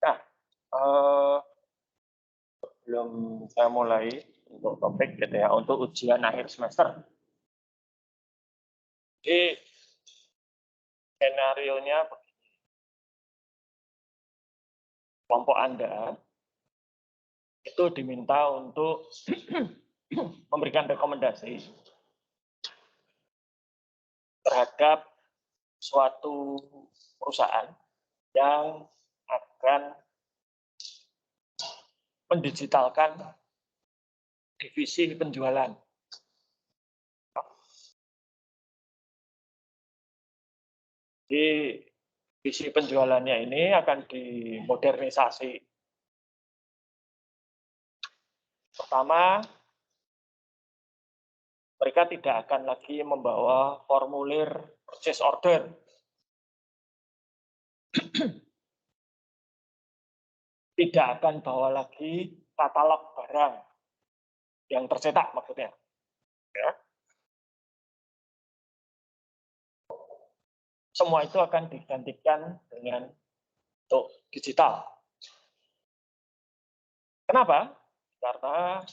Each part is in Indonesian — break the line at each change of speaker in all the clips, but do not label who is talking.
Nah, sebelum saya mulai untuk topik gitu ya, untuk ujian akhir semester. Jadi skenario-nya kelompok Anda itu diminta untuk memberikan rekomendasi terhadap suatu perusahaan yang akan mendigitalkan divisi penjualan. Di divisi penjualannya ini akan dimodernisasi. Pertama, mereka tidak akan lagi membawa formulir purchase order. Tidak akan bawa lagi katalog barang yang tercetak maksudnya. Ya. Semua itu akan digantikan dengan bentuk digital. Kenapa? Karena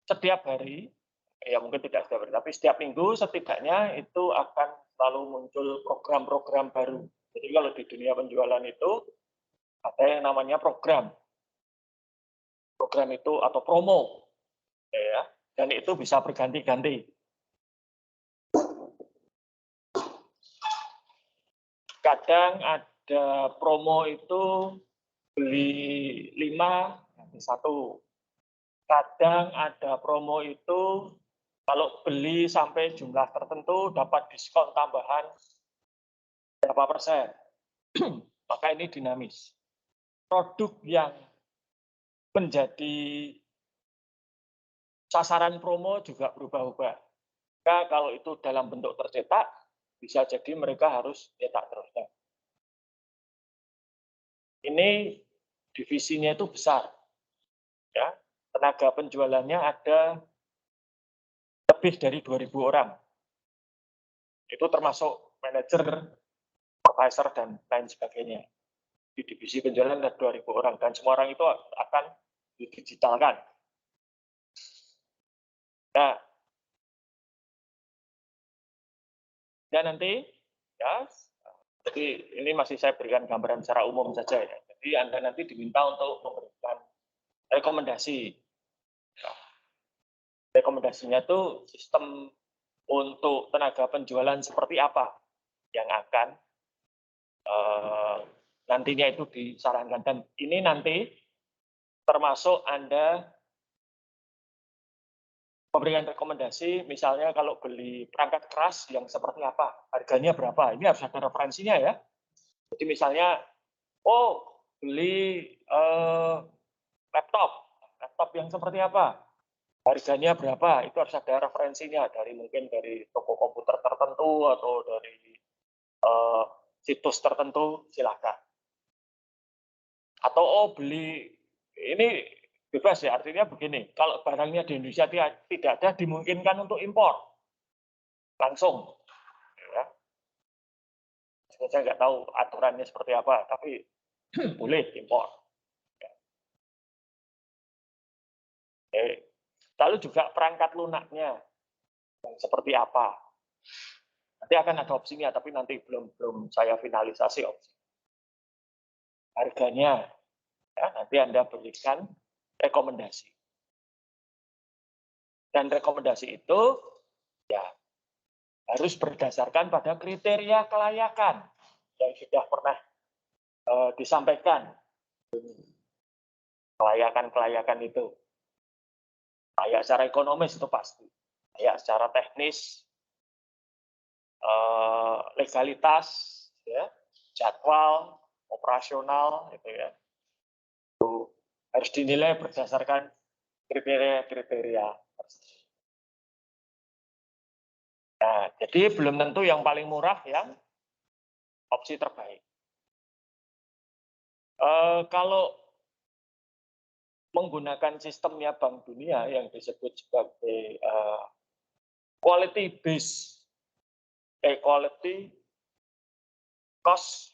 setiap hari, ya mungkin tidak setiap hari, tapi setiap minggu setidaknya itu akan selalu muncul program-program baru. Jadi kalau di dunia penjualan itu ada yang namanya program. Program itu atau promo, ya, dan itu bisa berganti-ganti. Kadang ada promo itu beli 5 ganti 1. Kadang ada promo itu kalau beli sampai jumlah tertentu dapat diskon tambahan berapa persen. Maka ini dinamis. Produk yang menjadi sasaran promo juga berubah-ubah. Maka kalau itu dalam bentuk tercetak, bisa jadi mereka harus cetak terus. Ini divisinya itu besar. Ya, tenaga penjualannya ada lebih dari 2.000 orang. Itu termasuk manajer, supervisor, dan lain sebagainya. Di divisi penjualan ada 2.000 orang, dan semua orang itu akan didigitalkan. Nah, dan nanti, ya, jadi ini masih saya berikan gambaran secara umum saja ya. Jadi Anda nanti diminta untuk memberikan rekomendasi. Ya. Rekomendasinya itu sistem untuk tenaga penjualan seperti apa yang akan nantinya itu disarankan. Dan ini nanti termasuk Anda memberikan rekomendasi, misalnya kalau beli perangkat keras yang seperti apa, harganya berapa, ini harus ada referensinya ya. Jadi misalnya, oh beli laptop yang seperti apa, harganya berapa, itu harus ada referensinya dari mungkin dari toko komputer tertentu atau dari situs tertentu, silakan. Atau oh beli ini bebas ya, artinya begini, kalau barangnya di Indonesia tidak ada, dimungkinkan untuk impor langsung. Ya. Saya nggak tahu aturannya seperti apa, tapi boleh impor. Ya. Lalu juga perangkat lunaknya yang seperti apa. Nanti akan ada opsinya, tapi nanti belum saya finalisasi opsi. Harganya, ya, nanti Anda berikan rekomendasi. Dan rekomendasi itu ya harus berdasarkan pada kriteria kelayakan yang sudah pernah disampaikan. Kelayakan itu layak secara ekonomis itu pasti, layak secara teknis, legalitas, ya, jadwal, operasional, gitu ya. Itu harus dinilai berdasarkan kriteria-kriteria tersebut. Nah, jadi belum tentu yang paling murah yang opsi terbaik. Kalau menggunakan sistemnya Bank Dunia yang disebut sebagai quality cost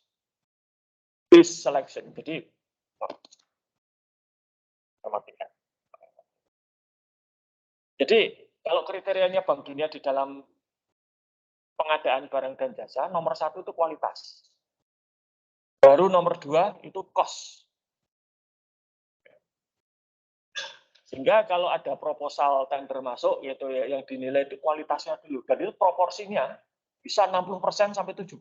based selection. Jadi kalau kriterianya Bank Dunia di dalam pengadaan barang dan jasa, nomor 1 itu kualitas. Baru nomor 2 itu cost. Sehingga kalau ada proposal tender masuk, yaitu yang dinilai itu kualitasnya dulu. Dan itu proporsinya bisa 60% sampai 70%.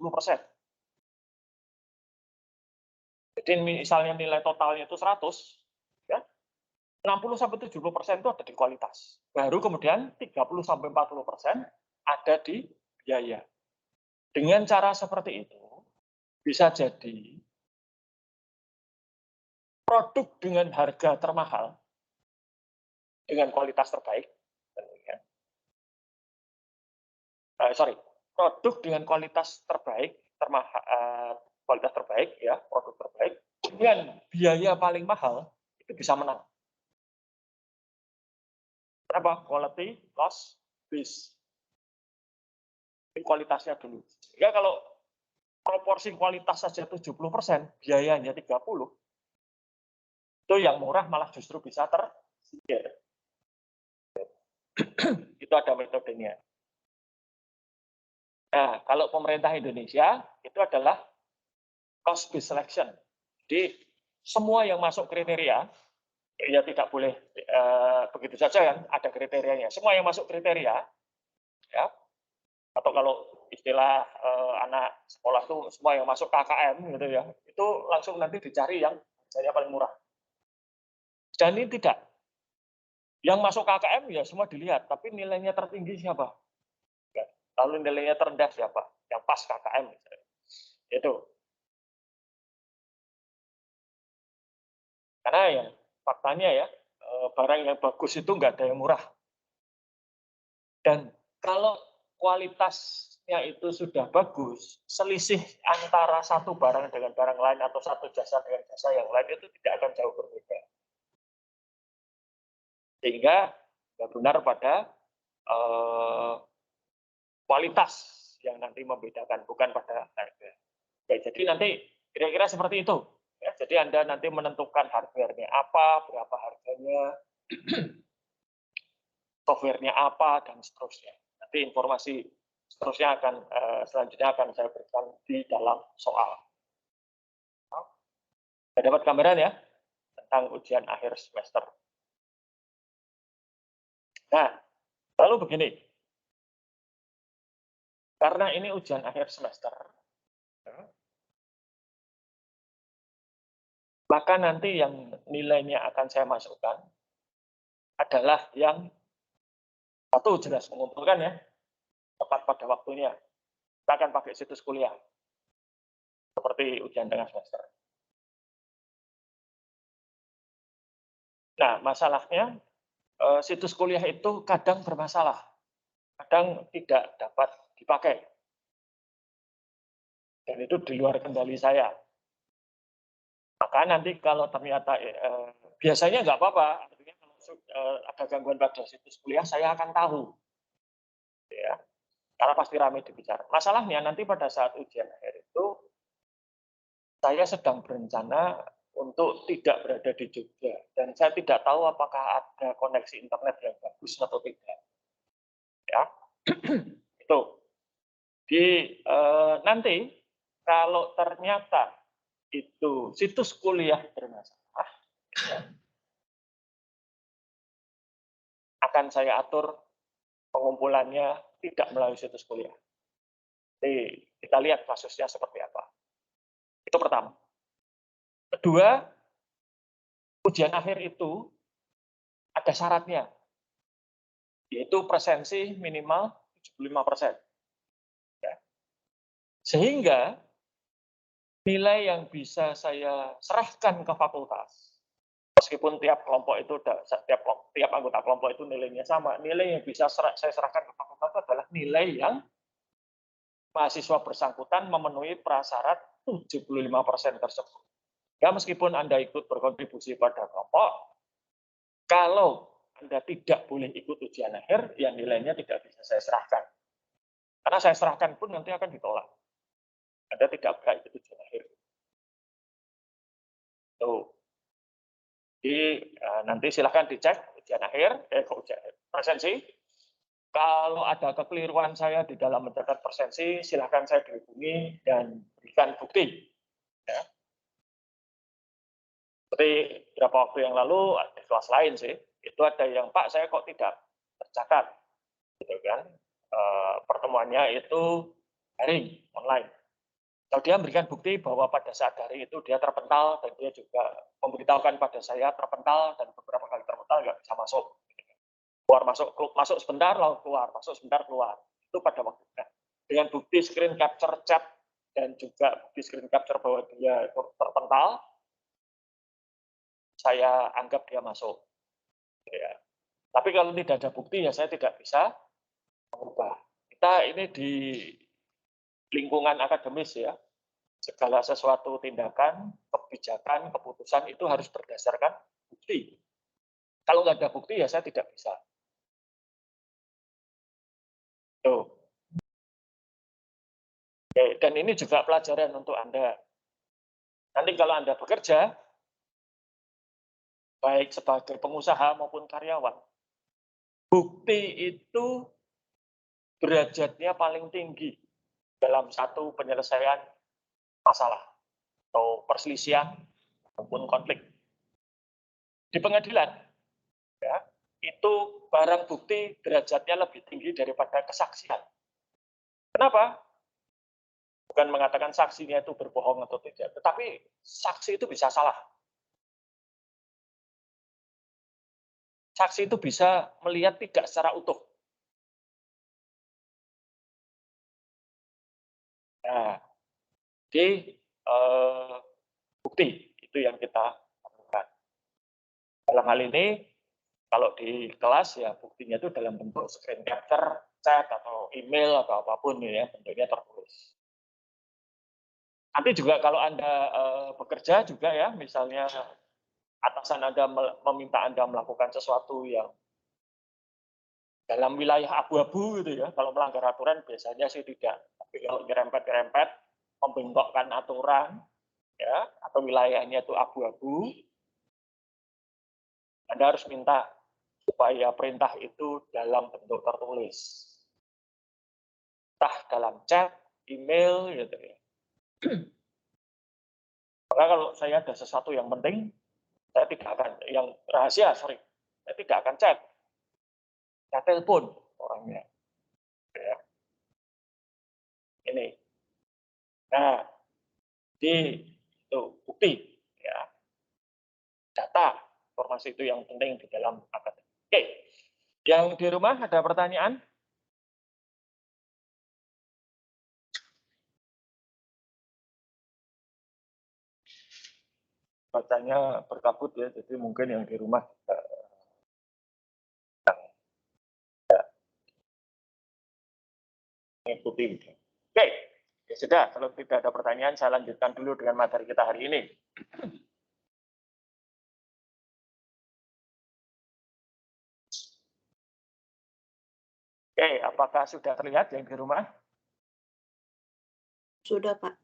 Jadi misalnya nilai totalnya itu 100, ya, 60 sampai 70% itu ada di kualitas. Baru kemudian 30 sampai 40% ada di biaya. Dengan cara seperti itu, bisa jadi produk dengan harga termahal, dengan kualitas terbaik, produk dengan kualitas terbaik, kualitas terbaik, ya, produk terbaik, dengan biaya paling mahal, itu bisa menang. Kenapa? Quality, cost, base. Kualitasnya dulu. Sehingga kalau proporsi kualitas saja 70%, biayanya 30%, itu yang murah malah justru bisa tersingkir. Itu ada metodenya. Nah, kalau pemerintah Indonesia, itu adalah cost based selection. Jadi, semua yang masuk kriteria, ya tidak boleh begitu saja kan, ada kriterianya. Semua yang masuk kriteria, ya, atau kalau istilah anak sekolah itu semua yang masuk KKM gitu ya, itu langsung nanti dicari yang harganya paling murah. Dan ini tidak. Yang masuk KKM ya semua dilihat, tapi nilainya tertinggi siapa? Ya. Lalu nilainya terendah siapa? Yang pas KKM. Itu. Karena ya faktanya ya, barang yang bagus itu nggak ada yang murah. Dan kalau kualitasnya itu sudah bagus, selisih antara satu barang dengan barang lain atau satu jasa dengan jasa yang lain itu tidak akan jauh berbeda. Sehingga benar pada kualitas yang nanti membedakan, bukan pada harga. Ya, jadi nanti kira-kira seperti itu. Ya, jadi Anda nanti menentukan hardware-nya apa, berapa harganya, software-nya apa, dan seterusnya. Nanti informasi seterusnya selanjutnya akan saya berikan di dalam soal. Saya dapat gambaran ya tentang ujian akhir semester. Nah, lalu begini. Karena ini ujian akhir semester, maka nanti yang nilainya akan saya masukkan adalah yang satu jelas mengumpulkan ya, tepat pada waktunya. Kita akan pakai situs kuliah, seperti ujian tengah semester. Nah, masalahnya situs kuliah itu kadang bermasalah, kadang tidak dapat dipakai. Dan itu di luar kendali saya. Maka nanti kalau ternyata biasanya nggak apa-apa, artinya kalau ada gangguan pada situs kuliah, saya akan tahu. Ya, karena pasti ramai dibicarakan. Masalahnya nanti pada saat ujian akhir itu, saya sedang berencana untuk tidak berada di Jogja. Dan saya tidak tahu apakah ada koneksi internet yang bagus atau tidak. Ya, itu. Nanti kalau ternyata itu situs kuliah bermasalah, akan saya atur pengumpulannya tidak melalui situs kuliah. Jadi kita lihat kasusnya seperti apa. Itu pertama. Kedua, ujian akhir itu ada syaratnya, yaitu presensi minimal 75%. Ya. Sehingga nilai yang bisa saya serahkan ke fakultas, meskipun tiap kelompok itu tiap anggota kelompok itu nilainya sama, nilai yang bisa saya serahkan ke fakultas adalah nilai yang mahasiswa bersangkutan memenuhi prasyarat 75% tersebut. Ya, meskipun Anda ikut berkontribusi pada kelompok, kalau Anda tidak boleh ikut ujian akhir, ya nilainya tidak bisa saya serahkan. Karena saya serahkan pun nanti akan ditolak. Anda tidak berhak ikut ujian akhir. Tuh. Jadi nanti silahkan dicek ujian akhir, presensi. Kalau ada kekeliruan saya di dalam mencatat presensi, silahkan saya dihubungi dan berikan bukti. Ya. Seperti beberapa waktu yang lalu di kelas lain sih, itu ada yang Pak saya kok tidak tercatat, gitu kan? Pertemuannya itu daring, online. Kalau dia memberikan bukti bahwa pada saat daring itu dia terpental dan dia juga memberitahukan pada saya terpental dan beberapa kali terpental nggak bisa masuk. Keluar masuk sebentar lalu keluar, masuk sebentar keluar. Itu pada waktu itu. Dengan bukti screen capture chat dan juga bukti screen capture bahwa dia terpental, saya anggap dia masuk. Ya. Tapi kalau tidak ada bukti ya saya tidak bisa mengubah. Kita ini di lingkungan akademis ya, segala sesuatu tindakan, kebijakan, keputusan itu harus berdasarkan bukti. Kalau nggak ada bukti ya saya tidak bisa. Tuh. Oke, dan ini juga pelajaran untuk Anda. Nanti kalau Anda bekerja, baik sebagai pengusaha maupun karyawan, bukti itu derajatnya paling tinggi dalam satu penyelesaian masalah atau perselisihan maupun konflik. Di pengadilan, ya, itu barang bukti derajatnya lebih tinggi daripada kesaksian. Kenapa? Bukan mengatakan saksinya itu berbohong atau tidak, tetapi saksi itu bisa salah. Saksi itu bisa melihat tidak secara utuh. Nah, di bukti itu yang kita lakukan. Dalam hal ini, kalau di kelas ya buktinya itu dalam bentuk screen capture, chat atau email atau apapun ya, bentuknya tertulis. Nanti juga kalau Anda bekerja juga ya, misalnya atasan Anda meminta Anda melakukan sesuatu yang dalam wilayah abu-abu gitu ya, kalau melanggar aturan biasanya sih tidak. Tapi kalau nyerempet-nyerempet, membengkokkan aturan, ya, atau wilayahnya itu abu-abu, Anda harus minta supaya perintah itu dalam bentuk tertulis. Entah dalam chat, email, gitu ya. Maka kalau saya ada sesuatu yang penting, saya tidak akan, yang rahasia, saya tidak akan chat. Saya telepon orangnya. Ya. Ini. Nah, itu bukti. Ya. Data, informasi itu yang penting di dalam akademik. Oke. Yang di rumah ada pertanyaan? Bacanya berkabut ya, jadi mungkin yang di rumah mengikuti. Oke, ya sudah. Kalau tidak ada pertanyaan, saya lanjutkan dulu dengan materi kita hari ini. Oke, apakah sudah terlihat yang di rumah?
Sudah, Pak.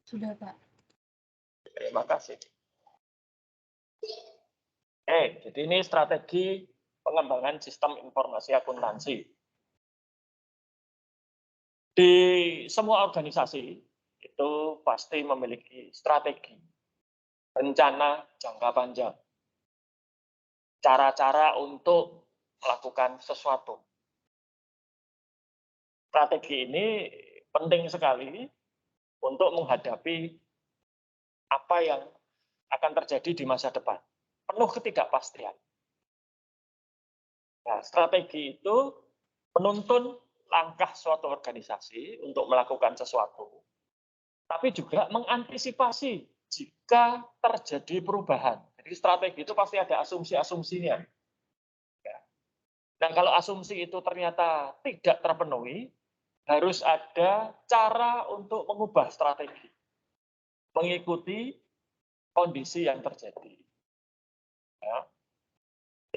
Sudah, Pak.
Terima kasih. Oke, jadi ini strategi pengembangan sistem informasi akuntansi. Di semua organisasi itu pasti memiliki strategi, rencana jangka panjang, cara-cara untuk melakukan sesuatu. Strategi ini penting sekali untuk menghadapi apa yang akan terjadi di masa depan. Penuh ketidakpastian. Nah, strategi itu menuntun langkah suatu organisasi untuk melakukan sesuatu. tapi juga mengantisipasi jika terjadi perubahan. Jadi strategi itu pasti ada asumsi-asumsinya. Ya. Dan kalau asumsi itu ternyata tidak terpenuhi, harus ada cara untuk mengubah strategi, mengikuti kondisi yang terjadi. Ya.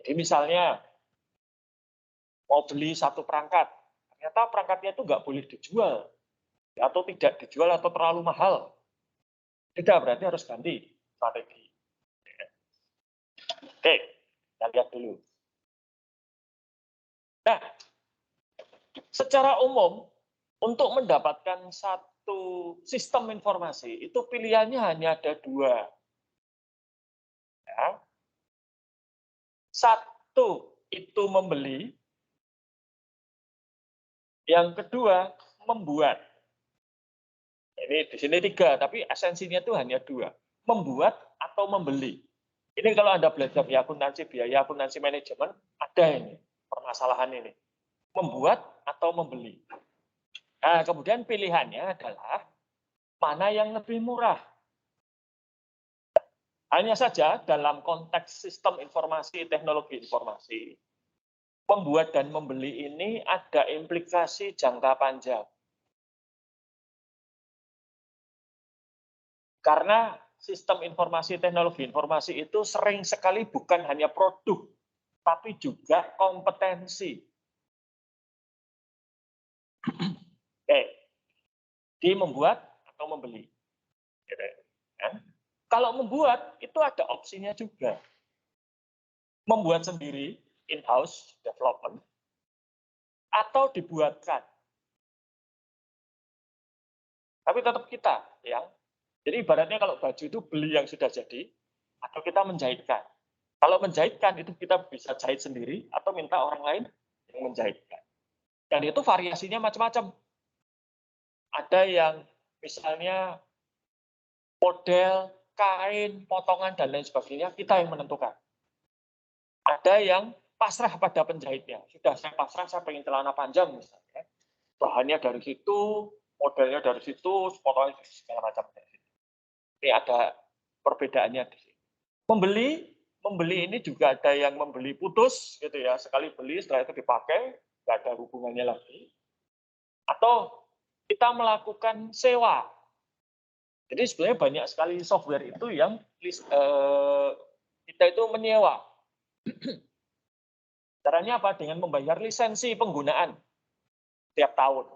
Jadi misalnya mau beli satu perangkat, ternyata perangkatnya itu nggak boleh dijual, atau tidak dijual atau terlalu mahal. Tidak, berarti harus ganti strategi. Oke, kita lihat dulu. Nah, secara umum, untuk mendapatkan satu sistem informasi, itu pilihannya hanya ada dua. Ya. Satu, itu membeli. Yang kedua, membuat. Ini di sini tiga, tapi esensinya itu hanya dua. Membuat atau membeli. Ini kalau Anda belajar di akuntansi biaya, akuntansi manajemen, ada ini, permasalahan ini. Membuat atau membeli. Nah, kemudian pilihannya adalah mana yang lebih murah. Hanya saja dalam konteks sistem informasi, teknologi informasi, membuat dan membeli ini ada implikasi jangka panjang. Karena sistem informasi, teknologi informasi itu sering sekali bukan hanya produk, tapi juga kompetensi. Oke, di membuat atau membeli. Ya. Kalau membuat, itu ada opsinya juga. Membuat sendiri, in-house development, atau dibuatkan. Tapi tetap kita, ya. Jadi ibaratnya kalau baju itu beli yang sudah jadi, atau kita menjahitkan. Kalau menjahitkan, itu kita bisa jahit sendiri, atau minta orang lain yang menjahitkan. Dan itu variasinya macam-macam. Ada yang misalnya model, kain, potongan, dan lain sebagainya, kita yang menentukan. Ada yang pasrah pada penjahitnya. Sudah saya pasrah, saya pengen celana panjang misalnya. Bahannya dari situ, modelnya dari situ, potongannya segala macam. Ini ada perbedaannya di sini. Membeli ini juga ada yang membeli putus, gitu ya. Sekali beli, setelah itu dipakai, nggak ada hubungannya lagi. Atau kita melakukan sewa. Jadi sebenarnya banyak sekali software itu yang kita itu menyewa. Caranya apa? Dengan membayar lisensi penggunaan tiap tahun.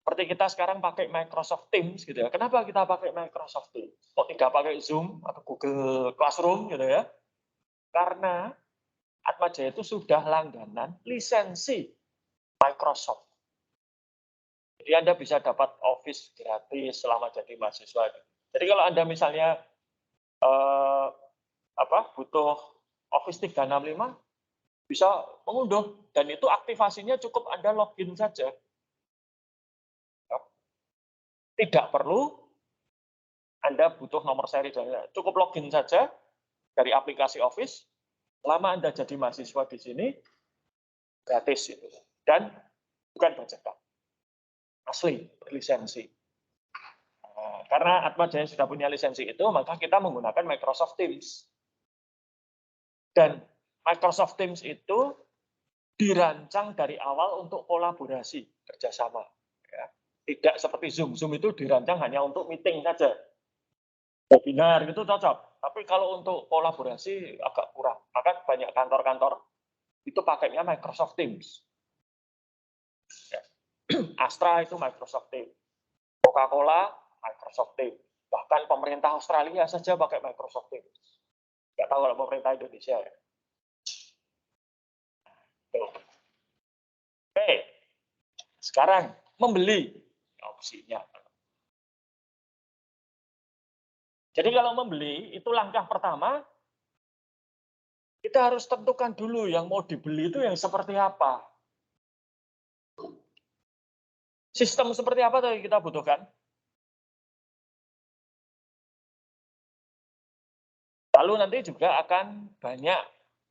Seperti kita sekarang pakai Microsoft Teams gitu ya. Kenapa kita pakai Microsoft Teams? Kok tidak pakai Zoom atau Google Classroom gitu ya? Karena Atmajaya itu sudah langganan lisensi Microsoft. Jadi Anda bisa dapat Office gratis selama jadi mahasiswa. Jadi kalau Anda misalnya butuh Office 365, bisa mengunduh. Dan itu aktivasinya cukup Anda login saja. Tidak perlu Anda butuh nomor seri, cukup login saja dari aplikasi Office. Selama Anda jadi mahasiswa di sini, gratis itu. Dan bukan bajakan. Asli, lisensi. Nah, karena Atmajaya sudah punya lisensi itu, maka kita menggunakan Microsoft Teams. Dan Microsoft Teams itu dirancang dari awal untuk kolaborasi, kerjasama. Ya. Tidak seperti Zoom. Zoom itu dirancang hanya untuk meeting saja. Webinar itu cocok. Tapi kalau untuk kolaborasi agak kurang. Maka banyak kantor-kantor itu pakainya Microsoft Teams. Ya. Astra itu Microsoft Teams. Coca-Cola, Microsoft Teams. Bahkan pemerintah Australia saja pakai Microsoft Teams. Nggak tahu kalau pemerintah Indonesia ya. Oke, sekarang membeli opsinya. Jadi kalau membeli, itu langkah pertama, kita harus tentukan dulu yang mau dibeli itu yang seperti apa. Sistem seperti apa yang kita butuhkan? Lalu nanti juga akan banyak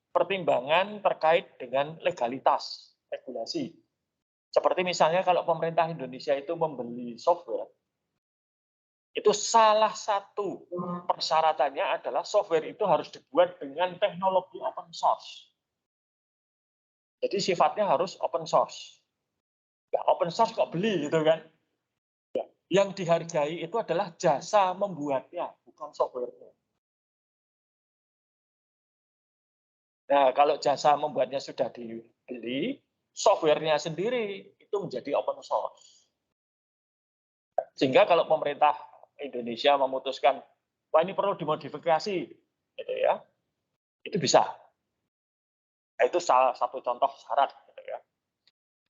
pertimbangan terkait dengan legalitas, regulasi. Seperti misalnya kalau pemerintah Indonesia itu membeli software, itu salah satu persyaratannya adalah software itu harus dibuat dengan teknologi open source. Jadi sifatnya harus open source. Ya, open source kok beli gitu kan? Ya, yang dihargai itu adalah jasa membuatnya, bukan software-nya. Nah, kalau jasa membuatnya sudah dibeli, software-nya sendiri itu menjadi open source. Sehingga kalau pemerintah Indonesia memutuskan, wah ini perlu dimodifikasi, gitu ya, itu bisa. Nah, itu salah satu contoh syarat, gitu ya.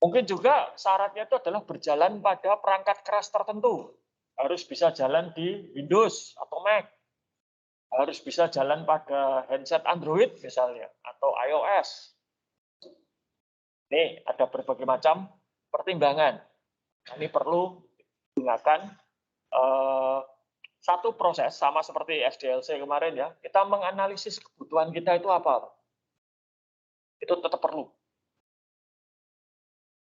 Mungkin juga syaratnya itu adalah berjalan pada perangkat keras tertentu. Harus bisa jalan di Windows atau Mac. Harus bisa jalan pada handset Android misalnya, atau iOS. Ini ada berbagai macam pertimbangan. Ini perlu digunakan satu proses, sama seperti SDLC kemarin ya, kita menganalisis kebutuhan kita itu apa. Itu tetap perlu.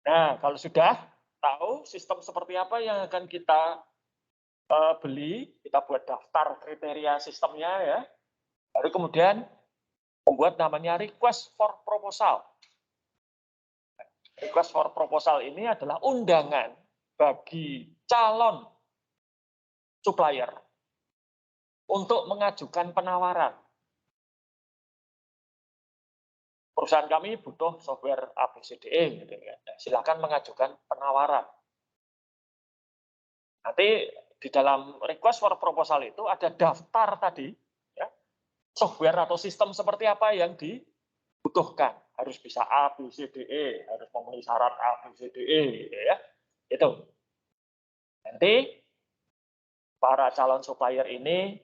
Nah, kalau sudah tahu sistem seperti apa yang akan kita beli, kita buat daftar kriteria sistemnya ya, baru kemudian membuat namanya request for proposal. Request for proposal ini adalah undangan bagi calon supplier untuk mengajukan penawaran. Perusahaan kami butuh software ABCDE, gitu ya. Silakan mengajukan penawaran. Nanti di dalam request for proposal itu ada daftar tadi, ya, software atau sistem seperti apa yang dibutuhkan. Harus bisa ABCDE, harus memenuhi syarat ABCDE, gitu ya. Itu. Nanti para calon supplier ini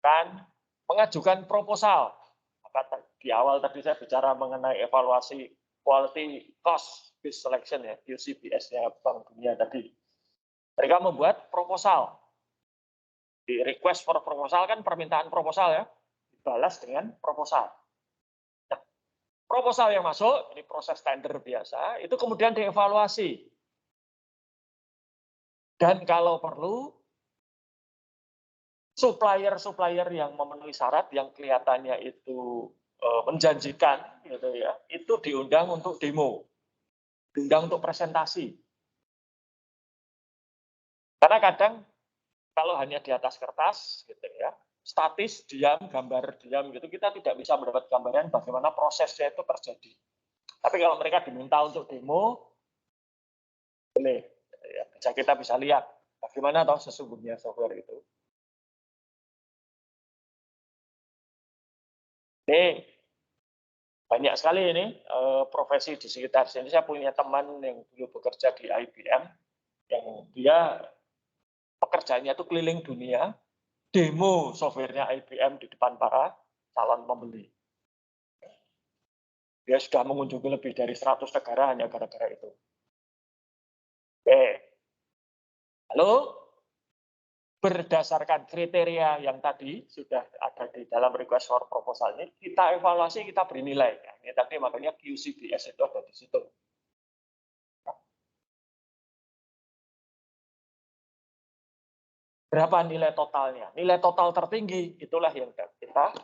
akan mengajukan proposal. Maka di awal tadi saya bicara mengenai evaluasi quality cost based selection ya, QCBS-nya Bank Dunia tadi. Mereka membuat proposal. Di request for proposal kan permintaan proposal ya, dibalas dengan proposal. Nah, proposal yang masuk, ini proses tender biasa, itu kemudian dievaluasi. Dan kalau perlu, supplier-supplier yang memenuhi syarat yang kelihatannya itu menjanjikan gitu ya, itu diundang untuk demo, diundang untuk presentasi. Karena kadang kalau hanya di atas kertas gitu ya, statis, diam, gambar diam gitu, kita tidak bisa mendapat gambaran bagaimana prosesnya itu terjadi. Tapi kalau mereka diminta untuk demo, boleh, ya, kita bisa lihat bagaimana tahu sesungguhnya software itu. Ini banyak sekali ini profesi di sekitar sini. Saya punya teman yang dulu bekerja di IBM, yang dia pekerjaannya itu keliling dunia, demo softwarenya IBM di depan para calon pembeli. Dia sudah mengunjungi lebih dari 100 negara hanya gara-gara itu. Oke. Lalu berdasarkan kriteria yang tadi sudah ada di dalam request for proposal ini, kita evaluasi, kita beri nilai. Ya, ini tadi makanya QCBS itu ada di situ. Berapa nilai totalnya? Nilai total tertinggi, itulah yang kita.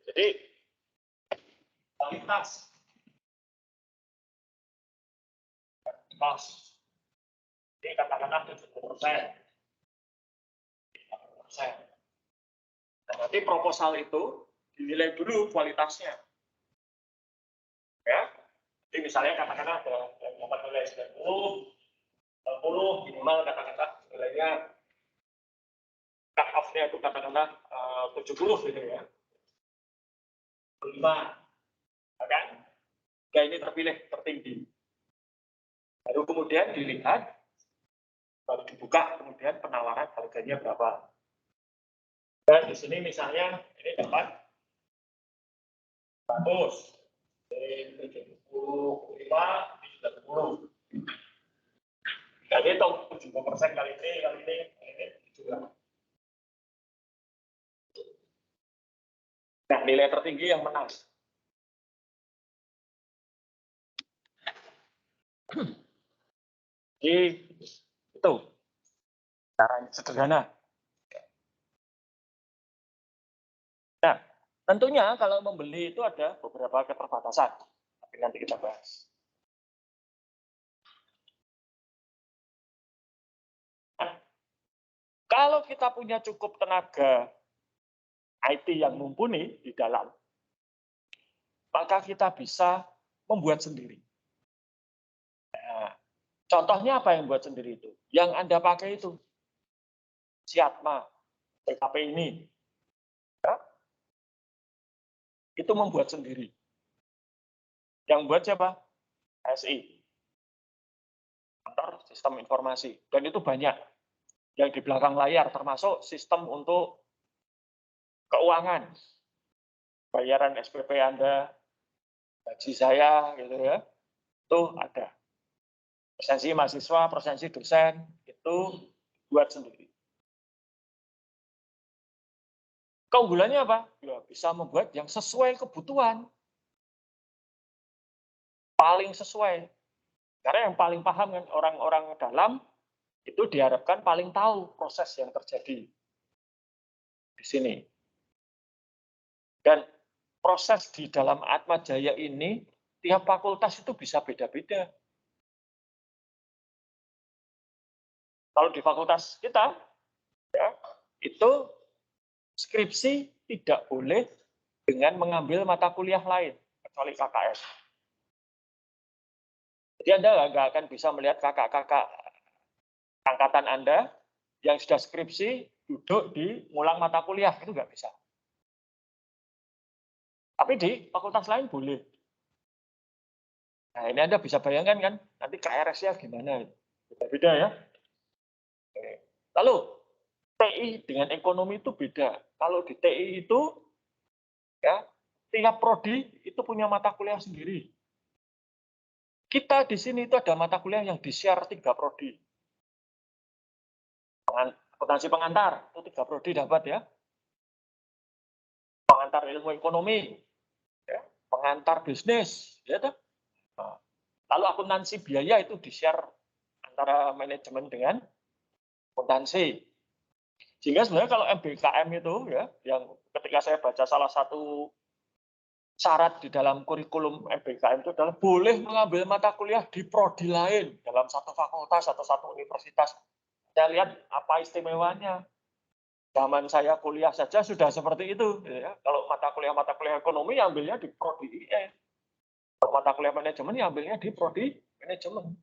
Jadi, kualitas. Jadi katakanlah 70%. Nah, nanti proposal itu dinilai dulu kualitasnya. Ya. Jadi misalnya katakanlah ada yang dapat nilai 90 minimal katakanlah nilainya cut off-nya itu katakanlah 70 gitu ya. 5. Kan? Ya ini terpilih tertinggi. Baru kemudian dilihat, baru dibuka kemudian penawaran harganya berapa. Dan di sini misalnya ini dapat 100. Dari 75 di 90. Jadi itu 70% kali ini juga. nilai tertinggi yang menang. Jadi itu caranya sederhana. Nah, tentunya kalau membeli itu ada beberapa keterbatasan, tapi nanti kita bahas. Nah, kalau kita punya cukup tenaga IT yang mumpuni di dalam, maka kita bisa membuat sendiri. Nah, contohnya apa yang buat sendiri itu? Yang Anda pakai itu, Siatma, PKP ini, ya, itu membuat sendiri. Yang buat siapa? SI, Kantor Sistem Informasi. Dan itu banyak. Yang di belakang layar, termasuk sistem untuk keuangan. Bayaran SPP Anda, gaji saya, gitu ya. Itu ada. Presensi mahasiswa, presensi dosen, itu buat sendiri. Keunggulannya apa? Ya, bisa membuat yang sesuai kebutuhan. Paling sesuai. Karena yang paling paham kan orang-orang dalam, itu diharapkan paling tahu proses yang terjadi di sini. Dan proses di dalam Atma Jaya ini, tiap fakultas itu bisa beda-beda. Kalau di fakultas kita, ya, itu skripsi tidak boleh dengan mengambil mata kuliah lain, kecuali KKS. Jadi Anda nggak akan bisa melihat kakak-kakak angkatan Anda yang sudah skripsi duduk di ngulang mata kuliah, itu nggak bisa. Tapi di fakultas lain boleh. Nah, ini Anda bisa bayangkan kan, nanti KRS-nya gimana. Beda-beda ya. Lalu, TI dengan ekonomi itu beda. Kalau di TI itu, ya, tiap prodi itu punya mata kuliah sendiri. Kita di sini itu ada mata kuliah yang di-share 3 prodi. Akuntansi pengantar, itu 3 prodi dapat ya. Pengantar ilmu ekonomi, ya, pengantar bisnis, ya toh. Nah, lalu akuntansi biaya itu di-share antara manajemen dengan akuntansi. Sehingga sebenarnya kalau MBKM itu ya, yang ketika saya baca salah satu syarat di dalam kurikulum MBKM itu adalah boleh mengambil mata kuliah di prodi lain dalam satu fakultas atau satu universitas. Saya lihat apa istimewanya. Zaman saya kuliah saja sudah seperti itu. Ya. Kalau mata kuliah ekonomi ambilnya di prodi IE. Kalau mata kuliah manajemen ambilnya di prodi manajemen.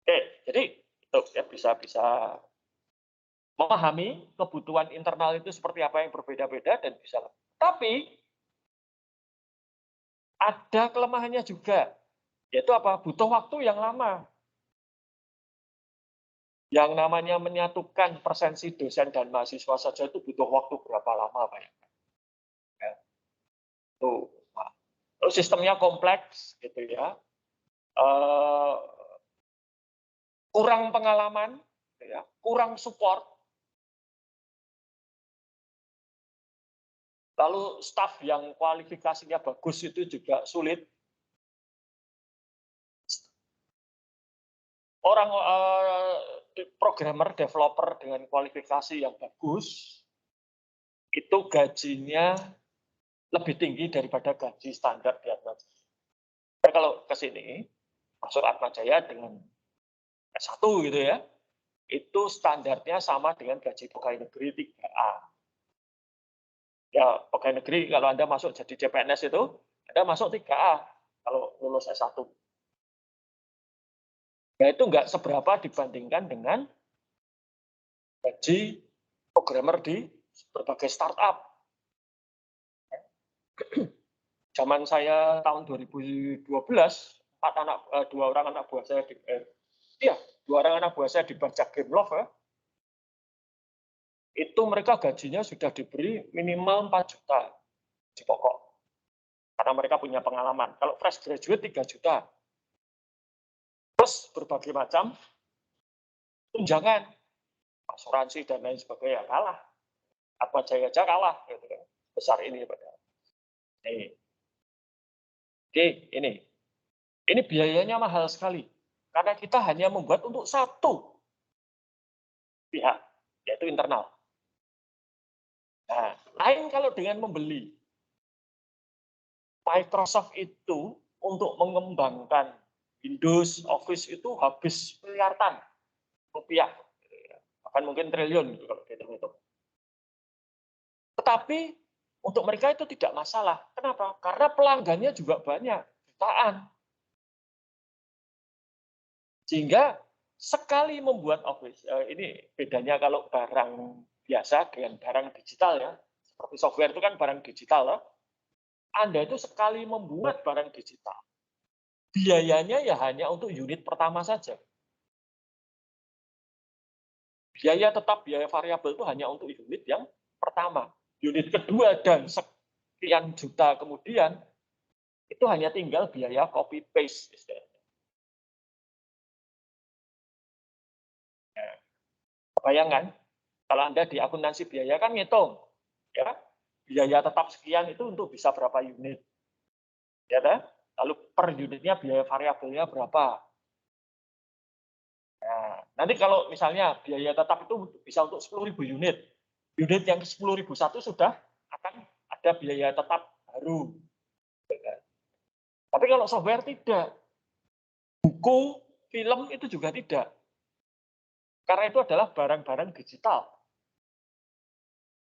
Oke, jadi itu ya bisa memahami kebutuhan internal itu seperti apa yang berbeda-beda dan bisa. Tapi ada kelemahannya juga, yaitu apa? Butuh waktu yang lama. Yang namanya menyatukan presensi dosen dan mahasiswa saja itu butuh waktu berapa lama, Pak? Ya. Tuh. Lalu sistemnya kompleks, gitu ya. Kurang pengalaman, ya, kurang support. Lalu staf yang kualifikasinya bagus itu juga sulit. Orang programmer, developer dengan kualifikasi yang bagus, itu gajinya lebih tinggi daripada gaji standar di Atma Jaya. Nah, kalau ke sini, masuk Atma Jaya dengan S1 gitu ya, itu standarnya sama dengan gaji pegawai negeri 3A. Ya, pegawai negeri kalau Anda masuk jadi CPNS itu, Anda masuk 3A kalau lulus S1. Nah, itu nggak seberapa dibandingkan dengan gaji programmer di berbagai startup. Zaman saya tahun 2012, 2 orang anak buah saya dibajak Gameloft ya. Itu mereka gajinya sudah diberi minimal 4 juta di pokok. Karena mereka punya pengalaman. Kalau fresh graduate 3 juta. Plus berbagai macam tunjangan, asuransi dan lain sebagainya, kalah. Atma Jaya aja kalah gitu kan. Besar ini padahal. Nih. Oke, ini biayanya mahal sekali. Karena kita hanya membuat untuk satu pihak, yaitu internal. Nah, lain kalau dengan membeli. Microsoft itu untuk mengembangkan Windows, Office itu habis miliaran rupiah. Bahkan mungkin triliun kalau dihitung-hitung. Tetapi untuk mereka itu tidak masalah. Kenapa? Karena pelanggannya juga banyak, jutaan. Sehingga sekali membuat Office, ini bedanya kalau barang biasa dengan barang digital ya. Seperti software itu kan barang digital loh. Anda itu sekali membuat barang digital, biayanya ya hanya untuk unit pertama saja. Biaya tetap, biaya variabel itu hanya untuk unit yang pertama. Unit kedua dan sekian juta kemudian, itu hanya tinggal biaya copy paste. Nah, bayangan, kalau Anda di akuntansi biaya kan ngitung, ya, biaya tetap sekian itu untuk bisa berapa unit. Ya, kan? Lalu per unitnya biaya variabelnya berapa. Nah, nanti kalau misalnya biaya tetap itu bisa untuk 10.000 unit. Unit yang 10.001 sudah akan ada biaya tetap baru. Tapi kalau software tidak. Buku, film itu juga tidak. Karena itu adalah barang-barang digital.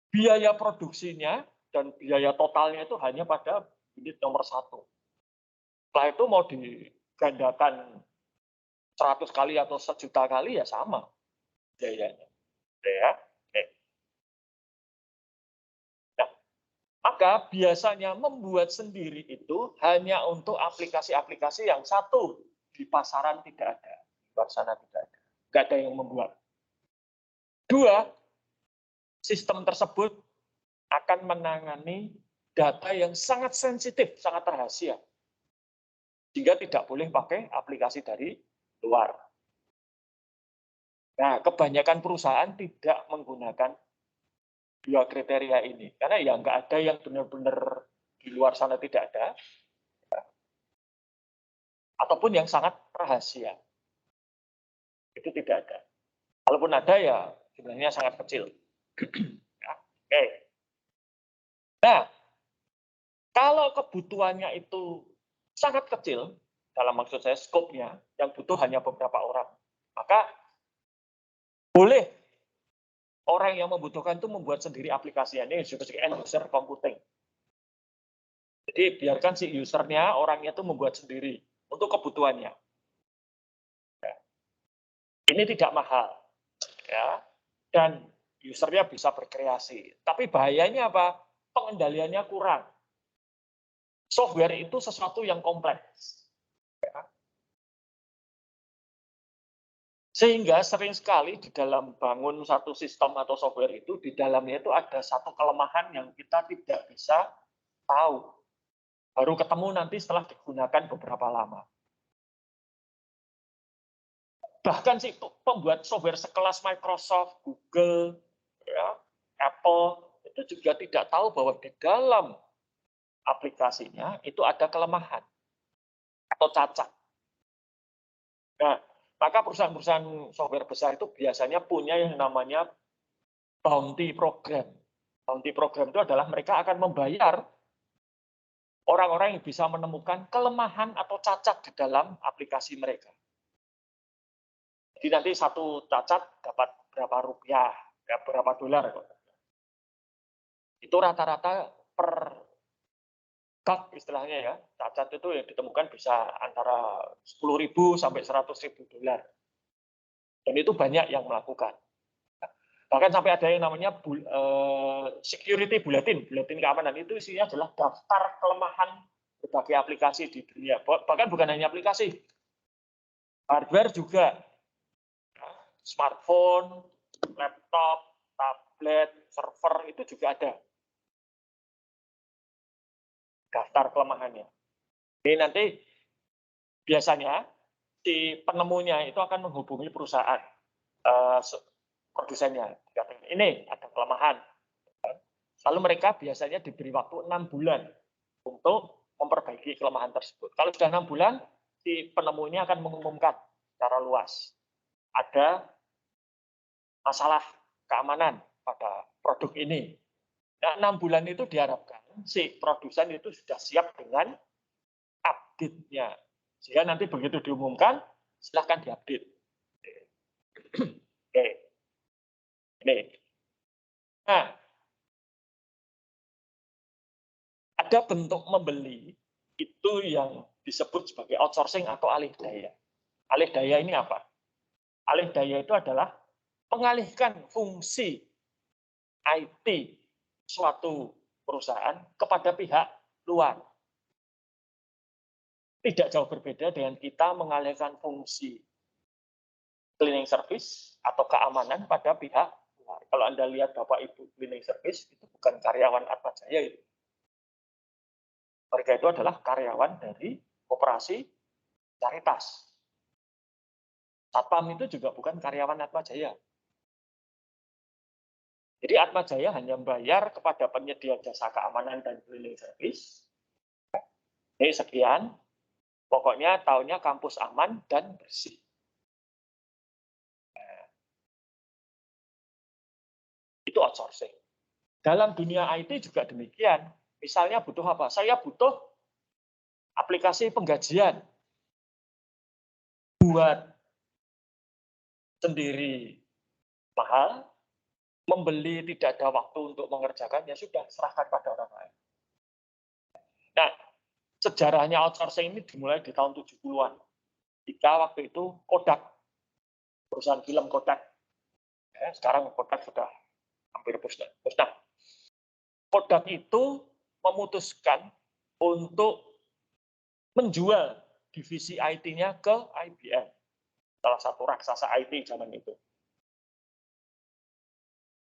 Biaya produksinya dan biaya totalnya itu hanya pada unit nomor 1. Setelah itu mau digandakan 100 kali atau 1.000.000 kali ya sama biayanya. Ya. Nah, maka biasanya membuat sendiri itu hanya untuk aplikasi-aplikasi yang satu di pasaran tidak ada, di luar sana tidak ada. Nggak ada yang membuat. Dua, sistem tersebut akan menangani data yang sangat sensitif, sangat rahasia. Sehingga tidak boleh pakai aplikasi dari luar. Nah, kebanyakan perusahaan tidak menggunakan dua kriteria ini. Karena ya nggak ada yang benar-benar di luar sana tidak ada. Ataupun yang sangat rahasia. Itu tidak ada. Kalaupun ada ya jumlahnya sangat kecil. Ya, oke. Nah, kalau kebutuhannya itu sangat kecil, dalam maksud saya skopnya, yang butuh hanya beberapa orang, maka boleh orang yang membutuhkan itu membuat sendiri aplikasinya. Ini disebut end user computing. Jadi biarkan si usernya, orangnya itu membuat sendiri untuk kebutuhannya. Ya. Ini tidak mahal, ya, dan usernya bisa berkreasi. Tapi bahayanya apa? Pengendaliannya kurang. Software itu sesuatu yang kompleks. Ya. Sehingga sering sekali di dalam bangun satu sistem atau software itu, di dalamnya itu ada satu kelemahan yang kita tidak bisa tahu. Baru ketemu nanti setelah digunakan beberapa lama. Bahkan sih pembuat software sekelas Microsoft, Google, ya, Apple, itu juga tidak tahu bahwa di dalam aplikasinya itu ada kelemahan atau cacat. Nah, maka perusahaan-perusahaan software besar itu biasanya punya yang namanya bounty program. Bounty program itu adalah mereka akan membayar orang-orang yang bisa menemukan kelemahan atau cacat di dalam aplikasi mereka. Jadi nanti satu cacat dapat berapa rupiah, ya berapa dolar. Itu rata-rata per bug istilahnya ya, cacat itu yang ditemukan bisa antara 10.000 sampai 100.000 dolar. Dan itu banyak yang melakukan. Bahkan sampai ada yang namanya security bulletin keamanan, itu isinya adalah daftar kelemahan berbagai aplikasi di dunia. Bahkan bukan hanya aplikasi, hardware juga, smartphone, laptop, tablet, server, itu juga ada daftar kelemahannya. Jadi nanti biasanya si penemunya itu akan menghubungi perusahaan produsennya. Ini ada kelemahan. Lalu mereka biasanya diberi waktu 6 bulan untuk memperbaiki kelemahan tersebut. Kalau sudah 6 bulan, si penemu ini akan mengumumkan secara luas ada masalah keamanan pada produk ini. Nah, 6 bulan itu diharapkan si produsen itu sudah siap dengan update-nya. Sehingga nanti begitu diumumkan, silahkan diupdate. Oke. Ini. Nah, ada bentuk membeli itu yang disebut sebagai outsourcing atau alih daya. Alih daya ini apa? Alih daya itu adalah mengalihkan fungsi IT suatu perusahaan kepada pihak luar. Tidak jauh berbeda dengan kita mengalihkan fungsi cleaning service atau keamanan pada pihak luar. Kalau Anda lihat Bapak Ibu cleaning service, itu bukan karyawan Atmajaya itu. Mereka itu adalah karyawan dari koperasi Caritas. Satpam itu juga bukan karyawan Atmajaya. Jadi Atmajaya hanya membayar kepada penyedia jasa keamanan dan cleaning service. Ini sekian, pokoknya tahunnya kampus aman dan bersih. Itu outsourcing. Dalam dunia IT juga demikian. Misalnya butuh apa? Saya butuh aplikasi penggajian buat sendiri mahal, membeli tidak ada waktu untuk mengerjakannya, sudah serahkan pada orang lain. Nah, sejarahnya outsourcing ini dimulai di tahun 70-an. Ketika waktu itu Kodak, perusahaan film Kodak. Ya, sekarang Kodak sudah hampir musnah. Kodak itu memutuskan untuk menjual divisi IT-nya ke IBM. Salah satu raksasa IT zaman itu.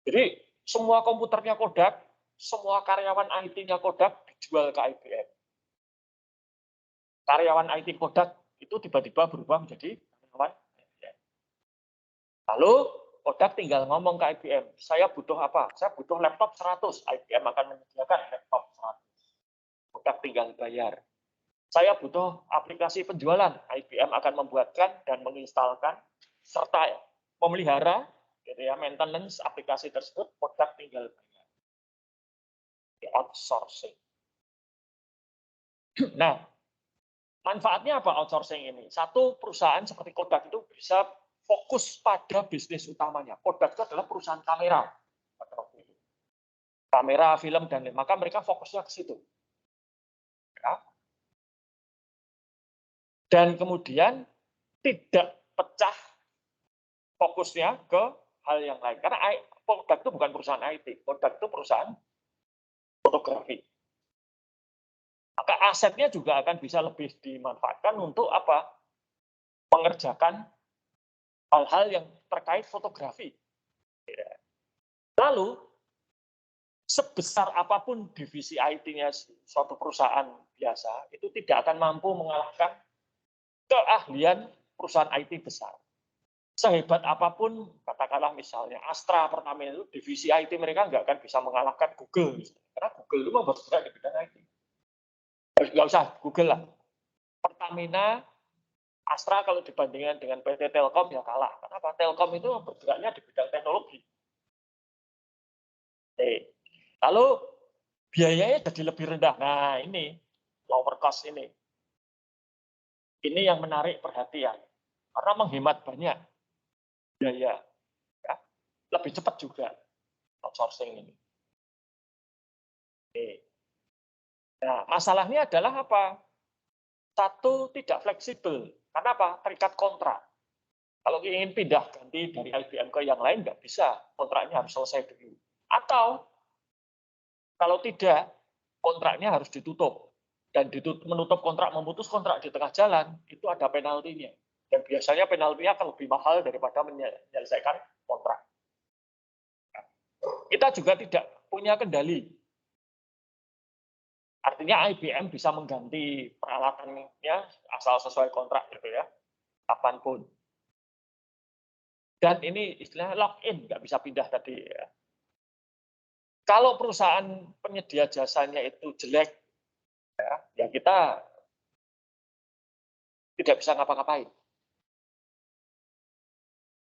Jadi semua komputernya Kodak, semua karyawan IT-nya Kodak dijual ke IBM. Karyawan IT Kodak itu tiba-tiba berubah menjadi karyawan IBM. Lalu Kodak tinggal ngomong ke IBM, saya butuh apa? Saya butuh laptop 100, IBM akan menyediakan laptop 100. Kodak tinggal bayar. Saya butuh aplikasi penjualan, IBM akan membuatkan dan menginstalkan serta memelihara, gitu ya, maintenance aplikasi tersebut, Kodak tinggal bayar. Outsourcing. Nah, manfaatnya apa outsourcing ini? Satu, perusahaan seperti Kodak itu bisa fokus pada bisnis utamanya. Kodak itu adalah perusahaan kamera. Kamera, film, dan lain. Maka mereka fokusnya ke situ. Ya. Dan kemudian tidak pecah fokusnya ke hal yang lain. Karena Kodak itu bukan perusahaan IT. Kodak itu perusahaan fotografi. Maka asetnya juga akan bisa lebih dimanfaatkan untuk apa? Mengerjakan hal-hal yang terkait fotografi. Lalu, sebesar apapun divisi IT-nya suatu perusahaan biasa, itu tidak akan mampu mengalahkan keahlian perusahaan IT besar. Sehebat apapun, katakanlah misalnya Astra Pertamina itu, divisi IT mereka nggak akan bisa mengalahkan Google. Karena Google itu bergerak di bidang IT. Nggak usah Google lah. Pertamina, Astra kalau dibandingkan dengan PT Telkom ya kalah. Kenapa? Telkom itu bergeraknya di bidang teknologi. Lalu biayanya jadi lebih rendah. Nah ini, lower cost ini. Ini yang menarik perhatian. Karena menghemat banyak biaya. Ya. Lebih cepat juga outsourcing ini. Oke. Nah, masalahnya adalah apa? Satu, tidak fleksibel. Karena apa? Terikat kontrak. Kalau ingin pindah ganti dari IBM ke yang lain, nggak bisa. Kontraknya harus selesai dulu. Atau, kalau tidak, kontraknya harus ditutup. Dan menutup kontrak, memutus kontrak di tengah jalan, itu ada penaltinya. Dan biasanya penaltinya akan lebih mahal daripada menyelesaikan kontrak. Kita juga tidak punya kendali. Artinya IBM bisa mengganti peralatannya asal sesuai kontrak gitu ya, kapanpun. Dan ini istilahnya lock-in, nggak bisa pindah tadi ya. Kalau perusahaan penyedia jasanya itu jelek, ya kita tidak bisa ngapa-ngapain.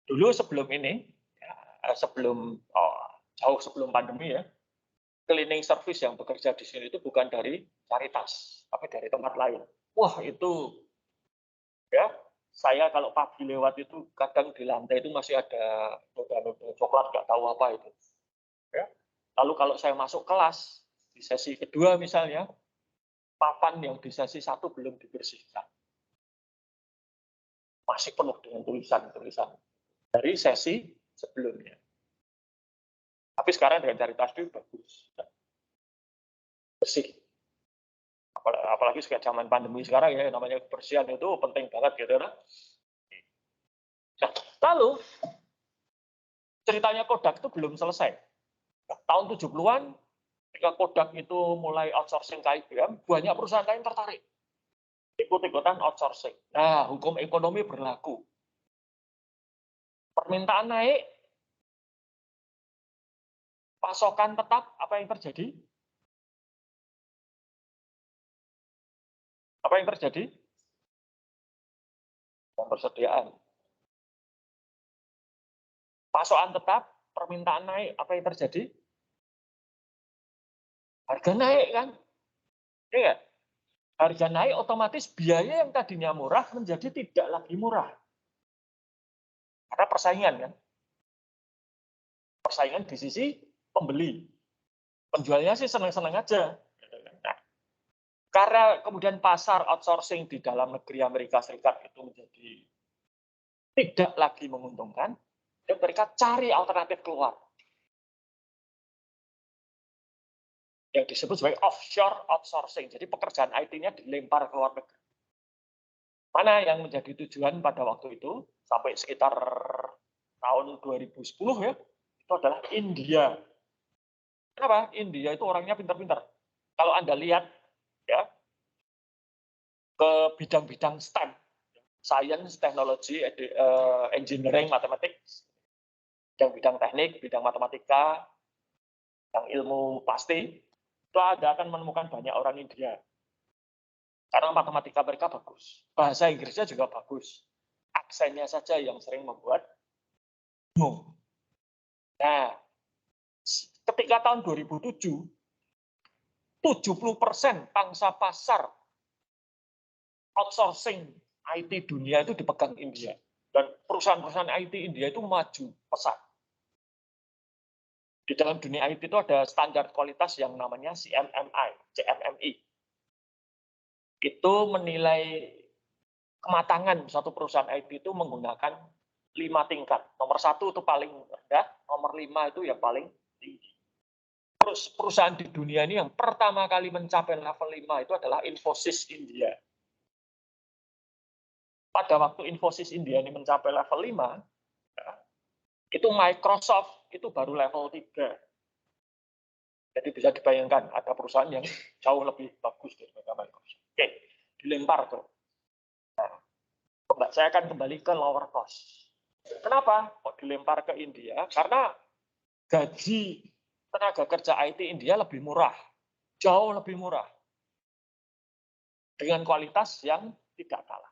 Dulu sebelum ini, jauh sebelum pandemi ya, cleaning service yang bekerja di sini itu bukan dari Caritas, tapi dari tempat lain. Wah itu ya, saya kalau pagi lewat itu kadang di lantai itu masih ada noda-noda coklat, nggak tahu apa itu. Ya. Lalu kalau saya masuk kelas di sesi kedua misalnya, papan yang di sesi satu belum dibersihkan, masih penuh dengan tulisan-tulisan dari sesi sebelumnya. Tapi sekarang dengan Caritas itu bagus, bersih. Apalagi sejak zaman pandemi sekarang ya, namanya kebersihan itu penting banget gitu ya. Nah, lalu ceritanya Kodak itu belum selesai. Nah, tahun 70-an, ketika Kodak itu mulai outsourcing ke IBM, banyak perusahaan lain tertarik. Ikut-ikutan outsourcing. Nah, hukum ekonomi berlaku. Permintaan naik, pasokan tetap, apa yang terjadi? Apa yang terjadi? Persediaan. Pasokan tetap, permintaan naik, apa yang terjadi? Harga naik kan? Iya. Harga naik otomatis biaya yang tadinya murah menjadi tidak lagi murah. Karena persaingan kan? Persaingan di sisi pembeli. Penjualnya sih senang-senang aja. Nah, karena kemudian pasar outsourcing di dalam negeri Amerika Serikat itu menjadi tidak lagi menguntungkan, dan mereka cari alternatif keluar. Yang disebut sebagai offshore outsourcing. Jadi pekerjaan IT-nya dilempar ke luar negeri. Mana yang menjadi tujuan pada waktu itu, sampai sekitar tahun 2010 ya, itu adalah India. Kenapa? India itu orangnya pintar-pintar. Kalau Anda lihat ya ke bidang-bidang STEM, science, teknologi, engineering, matematik, bidang-bidang teknik, bidang matematika, bidang ilmu pasti, itu Anda akan menemukan banyak orang India. Karena matematika mereka bagus. Bahasa Inggrisnya juga bagus. Aksennya saja yang sering membuat bingung. Nah, ketika tahun 2007, 70% pangsa pasar outsourcing IT dunia itu dipegang India. Dan perusahaan-perusahaan IT India itu maju pesat. Di dalam dunia IT itu ada standar kualitas yang namanya CMMI. Itu menilai kematangan suatu perusahaan IT itu menggunakan 5 tingkat. Nomor 1 itu paling rendah, nomor 5 itu yang paling tinggi. Terus perusahaan di dunia ini yang pertama kali mencapai level 5 itu adalah Infosys India. Pada waktu Infosys India ini mencapai level 5, ya, itu Microsoft itu baru level 3. Jadi bisa dibayangkan ada perusahaan yang jauh lebih bagus daripada Microsoft. Oke, dilempar tuh. Nah, saya akan kembali ke lower cost. Kenapa kok dilempar ke India? Karena gaji tenaga kerja IT India lebih murah, jauh lebih murah, dengan kualitas yang tidak kalah.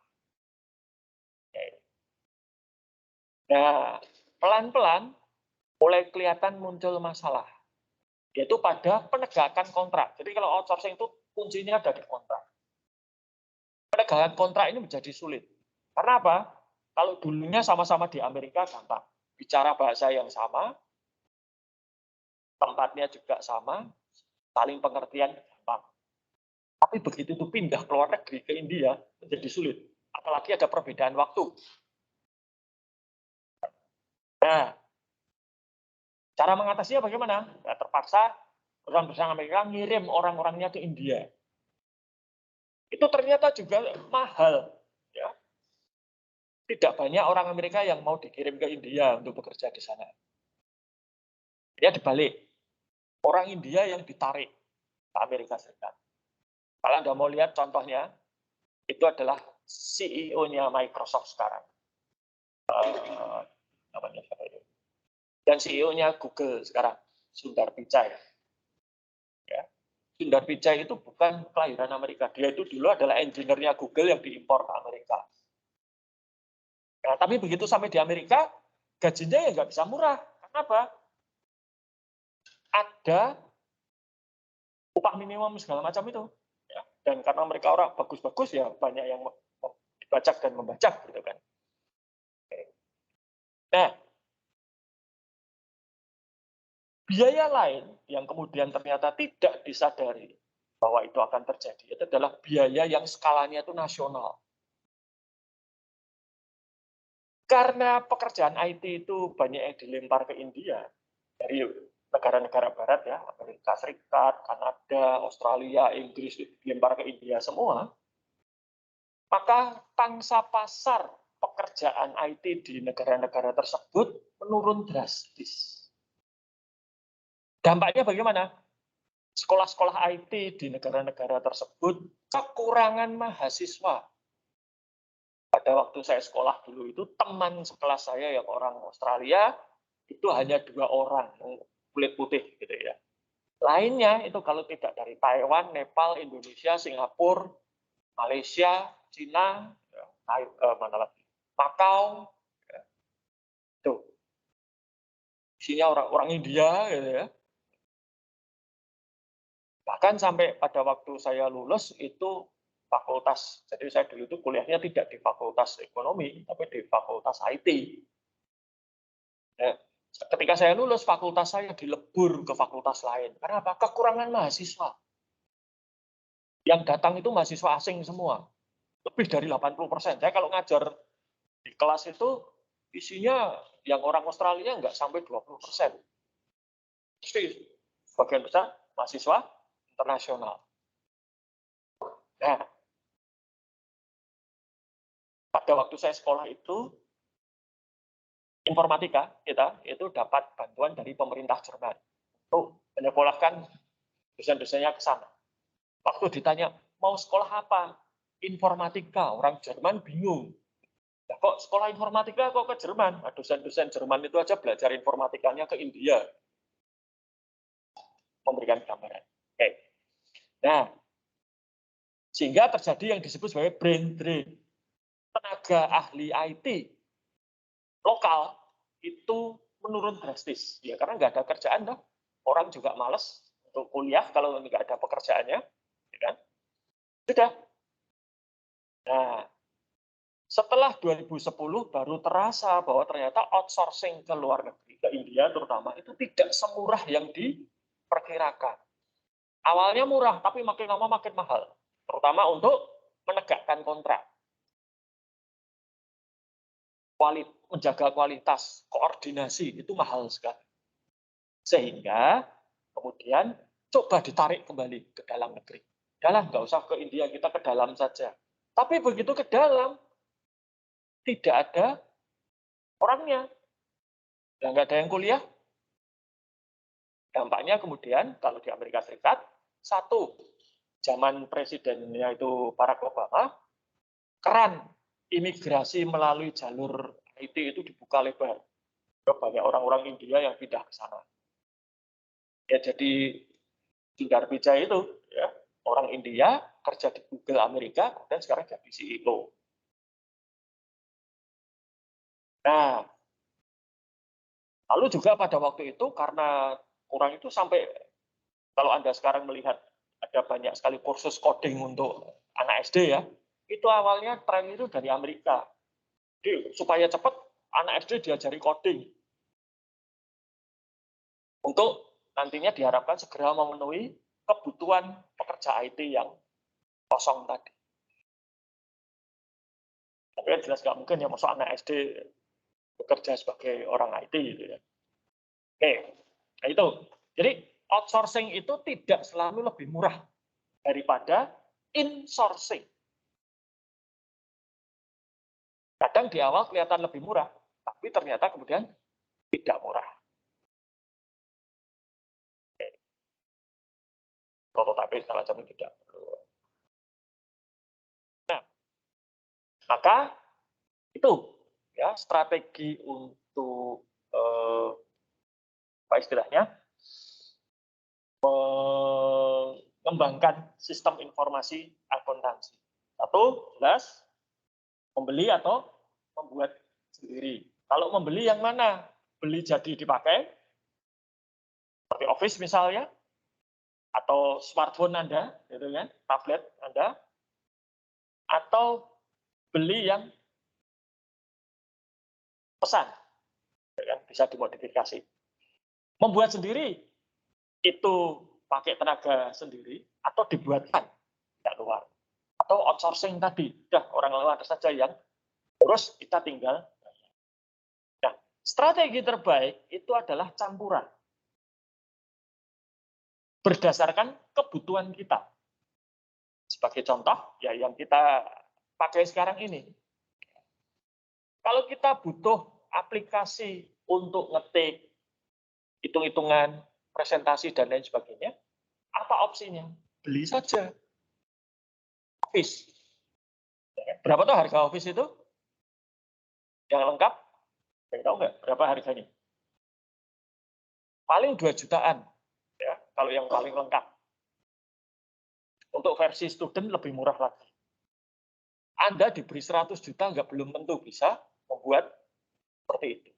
Nah, pelan-pelan mulai kelihatan muncul masalah, yaitu pada penegakan kontrak. Jadi kalau outsourcing itu kuncinya ada di kontrak. Penegakan kontrak ini menjadi sulit. Karena apa? Kalau dulunya sama-sama di Amerika gampang. Bicara bahasa yang sama, tempatnya juga sama, saling pengertian gampang. Tapi begitu itu pindah ke luar negeri, ke India, menjadi sulit. Apalagi ada perbedaan waktu. Nah, cara mengatasinya bagaimana? Ya, terpaksa perusahaan-perusahaan Amerika ngirim orang-orangnya ke India. Itu ternyata juga mahal. Ya. Tidak banyak orang Amerika yang mau dikirim ke India untuk bekerja di sana. Dia dibalik. Orang India yang ditarik ke Amerika Serikat. Kalau Anda mau lihat contohnya, itu adalah CEO-nya Microsoft sekarang. Namanya siapa itu? Dan CEO-nya Google sekarang, Sundar Pichai. Sundar Pichai itu bukan kelahiran Amerika. Dia itu dulu adalah engineer-nya Google yang diimpor ke Amerika. Nah, tapi begitu sampai di Amerika, gajinya ya nggak bisa murah. Kenapa? Ada upah minimum segala macam itu. Ya. Dan karena mereka orang bagus-bagus, ya banyak yang dibajak dan membajak, gitu kan. Nah, biaya lain yang kemudian ternyata tidak disadari bahwa itu akan terjadi, itu adalah biaya yang skalanya itu nasional. Karena pekerjaan IT itu banyak yang dilempar ke India, dari negara-negara barat ya, Amerika Serikat, Kanada, Australia, Inggris, dilempar ke India semua, maka pangsa pasar pekerjaan IT di negara-negara tersebut menurun drastis. Dampaknya bagaimana? Sekolah-sekolah IT di negara-negara tersebut kekurangan mahasiswa. Pada waktu saya sekolah dulu itu, teman sekelas saya yang orang Australia, itu hanya 2 orang kulit putih gitu ya. Lainnya itu kalau tidak dari Taiwan, Nepal, Indonesia, Singapura, Malaysia, Cina, mana lagi, Makau, ya. Tuh, isinya orang-orang India gitu ya. Bahkan sampai pada waktu saya lulus itu fakultas, jadi saya dulu itu kuliahnya tidak di fakultas ekonomi, tapi di fakultas IT. Nah, ketika saya lulus, fakultas saya dilebur ke fakultas lain. Karena apa? Kekurangan mahasiswa. Yang datang itu mahasiswa asing semua. Lebih dari 80%. Saya kalau ngajar di kelas itu, isinya yang orang Australia nggak sampai 20%. Jadi, sebagian besar mahasiswa internasional. Nah, pada waktu saya sekolah itu, informatika kita itu dapat bantuan dari pemerintah Jerman untuk menyekolahkan dosen-dosennya ke sana. Waktu ditanya, mau sekolah apa? Informatika. Orang Jerman bingung. Nah, kok sekolah informatika kok ke Jerman? Nah, dosen-dosen Jerman itu aja belajar informatikanya ke India. Memberikan gambaran. Oke. Nah, sehingga terjadi yang disebut sebagai brain drain. Tenaga ahli IT lokal itu menurun drastis. Ya, karena nggak ada kerjaan, dah. Orang juga males untuk kuliah kalau nggak ada pekerjaannya. Ya kan? Sudah. Nah, setelah 2010 baru terasa bahwa ternyata outsourcing ke luar negeri, ke India terutama, itu tidak semurah yang diperkirakan. Awalnya murah, tapi makin lama makin mahal. Terutama untuk menegakkan kontrak. Menjaga kualitas, koordinasi, itu mahal sekali. Sehingga kemudian coba ditarik kembali ke dalam negeri. Dalam, nggak usah ke India, kita ke dalam saja. Tapi begitu ke dalam, tidak ada orangnya. Nggak ada yang kuliah. Dampaknya kemudian, kalau di Amerika Serikat, satu, zaman presidennya itu Barack Obama, keran imigrasi melalui jalur IT itu dibuka lebar. Banyak orang-orang India yang pindah ke sana. Ya jadi Sundar Pichai itu ya, orang India kerja di Google Amerika dan sekarang jadi CEO. Nah, lalu juga pada waktu itu karena orang itu sampai, kalau Anda sekarang melihat ada banyak sekali kursus coding untuk anak SD ya, itu awalnya tren itu dari Amerika. Jadi supaya cepat anak SD diajari coding untuk nantinya diharapkan segera memenuhi kebutuhan pekerja IT yang kosong tadi. Tapi kan jelas nggak mungkin ya masuk anak SD bekerja sebagai orang IT gitu ya. Oke, nah itu. Jadi outsourcing itu tidak selalu lebih murah daripada insourcing. Kadang di awal kelihatan lebih murah, tapi ternyata kemudian tidak murah. Prototipe segala macam tidak perlu. Nah, maka itu ya strategi untuk apa istilahnya mengembangkan sistem informasi akuntansi. Satu, jelas, membeli atau membuat sendiri. Kalau membeli yang mana? Beli jadi dipakai, seperti Office misalnya, atau smartphone Anda, gitu kan, tablet Anda, atau beli yang pesan, kan, bisa dimodifikasi. Membuat sendiri itu pakai tenaga sendiri atau dibuatkan tidak luar, atau outsourcing tadi, udah orang luar saja yang terus kita tinggal. Nah, strategi terbaik itu adalah campuran berdasarkan kebutuhan kita. Sebagai contoh, ya yang kita pakai sekarang ini. Kalau kita butuh aplikasi untuk ngetik, hitung-hitungan, presentasi, dan lain sebagainya, apa opsinya? Beli saja. Office. Berapa tuh harga Office itu? Yang lengkap? Tahu nggak berapa harganya? Paling 2 jutaan. Ya, kalau yang paling lengkap. Untuk versi student lebih murah lagi. Anda diberi 100 juta nggak belum tentu bisa membuat seperti itu.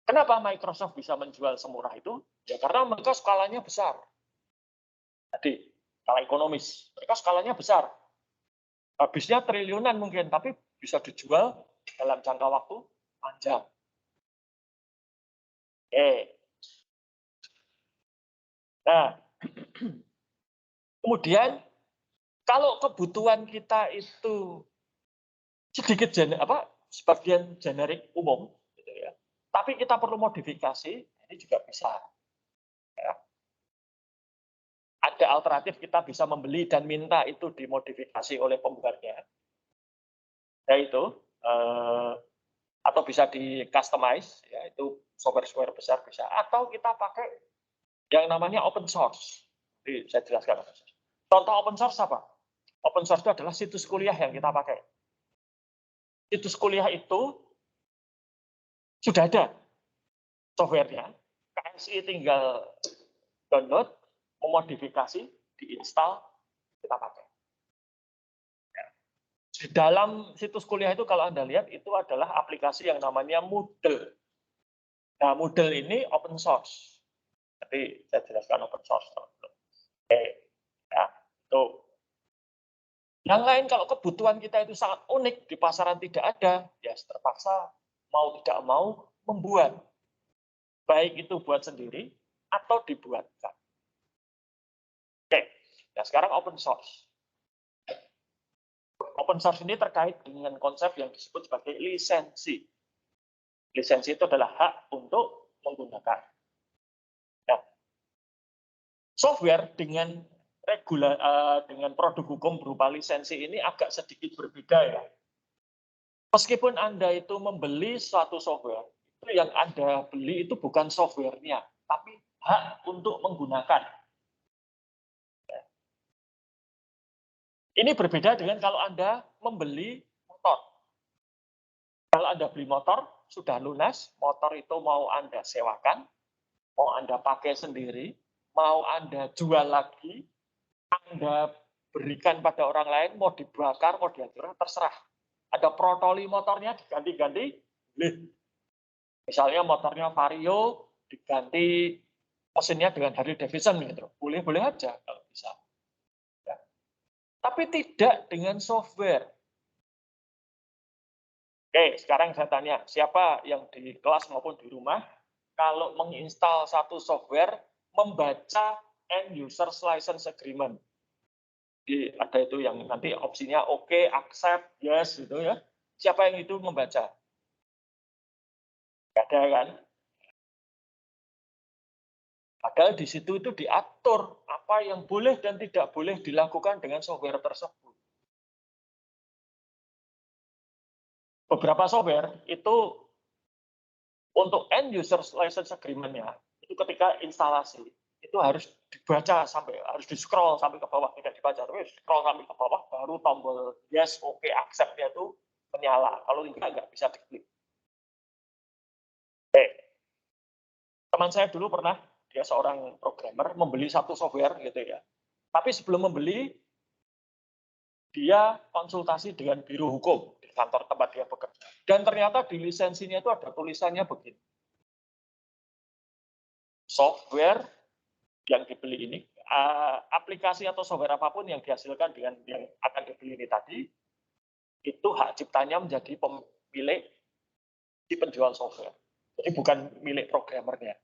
Kenapa Microsoft bisa menjual semurah itu? Ya karena mereka skalanya besar. Jadi, skala ekonomis. Mereka skalanya besar. Habisnya triliunan mungkin, tapi bisa dijual dalam jangka waktu panjang. Oke. Nah, kemudian kalau kebutuhan kita itu sedikit sebagian generik umum, gitu ya, tapi kita perlu modifikasi, ini juga bisa. Ya. Ada alternatif, kita bisa membeli dan minta itu dimodifikasi oleh pembuatnya. Yaitu atau bisa di customize, ya, itu software besar bisa, atau kita pakai yang namanya open source. Jadi saya jelaskan. Contoh open source apa? Open source itu adalah situs kuliah yang kita pakai. Situs kuliah itu sudah ada softwarenya, KSI tinggal download, memodifikasi, diinstal, kita pakai. Di dalam situs kuliah itu kalau Anda lihat itu adalah aplikasi yang namanya Moodle. Nah, Moodle ini open source. Jadi saya jelaskan open source. Oke, ya, itu. Yang lain kalau kebutuhan kita itu sangat unik, di pasaran tidak ada, ya terpaksa mau tidak mau membuat. Baik itu buat sendiri atau dibuatkan. Oke, nah sekarang open source. Open source ini terkait dengan konsep yang disebut sebagai lisensi. Lisensi itu adalah hak untuk menggunakan. Nah, software dengan dengan produk hukum berupa lisensi ini agak sedikit berbeda ya. Meskipun Anda itu membeli suatu software, itu yang Anda beli itu bukan softwarenya, tapi hak untuk menggunakan. Ini berbeda dengan kalau Anda membeli motor. Kalau Anda beli motor, sudah lunas, motor itu mau Anda sewakan, mau Anda pakai sendiri, mau Anda jual lagi, Anda berikan pada orang lain, mau dibakar, mau dihancurkan, terserah. Ada protoli motornya diganti-ganti, misalnya motornya Vario, diganti mesinnya dengan Harley Davidson, gitu. Boleh-boleh aja kalau bisa. Ya. Tapi tidak dengan software. Oke, sekarang saya tanya, siapa yang di kelas maupun di rumah, kalau menginstal satu software, membaca end users license agreement. Jadi ada itu yang nanti opsinya oke, accept, yes, gitu ya. Siapa yang itu membaca? Nggak ada kan? Padahal di situ itu diatur apa yang boleh dan tidak boleh dilakukan dengan software tersebut. Beberapa software itu untuk end user license agreement-nya, itu ketika instalasi, itu harus dibaca sampai, harus di-scroll sampai ke bawah, tidak dibaca, tapi scroll sampai ke bawah, baru tombol yes, oke, accept-nya itu menyala. Kalau tidak, nggak bisa diklik. Teman saya dulu pernah dia seorang programmer membeli satu software gitu ya. Tapi sebelum membeli, dia konsultasi dengan biro hukum di kantor tempat dia bekerja. Dan ternyata di lisensinya itu ada tulisannya begini. Software yang dibeli ini, aplikasi atau software apapun yang dihasilkan dengan yang akan dibeli ini tadi, itu hak ciptanya menjadi pemilik si penjual software. Jadi bukan milik programmernya.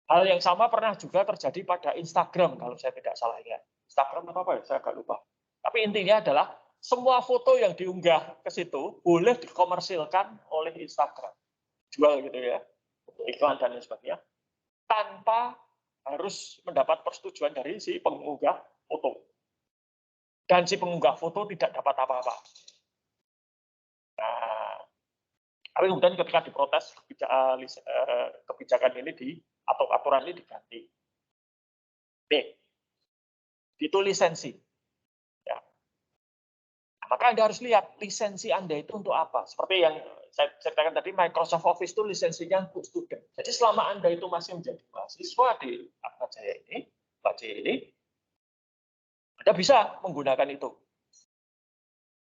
Hal yang sama pernah juga terjadi pada Instagram, kalau saya tidak salah ingat. Instagram apa ya? Saya agak lupa. Tapi intinya adalah semua foto yang diunggah ke situ boleh dikomersilkan oleh Instagram. Jual gitu ya, untuk iklan dan lain sebagainya, tanpa harus mendapat persetujuan dari si pengunggah foto. Dan si pengunggah foto tidak dapat apa-apa. Nah, tapi kemudian ketika diprotes kebijakan ini atau aturan ini diganti. B, itu lisensi. Ya. Nah, maka Anda harus lihat lisensi Anda itu untuk apa. Seperti yang saya ceritakan tadi, Microsoft Office itu lisensinya untuk student. Jadi selama Anda itu masih menjadi mahasiswa di Atmajaya ini, Anda bisa menggunakan itu.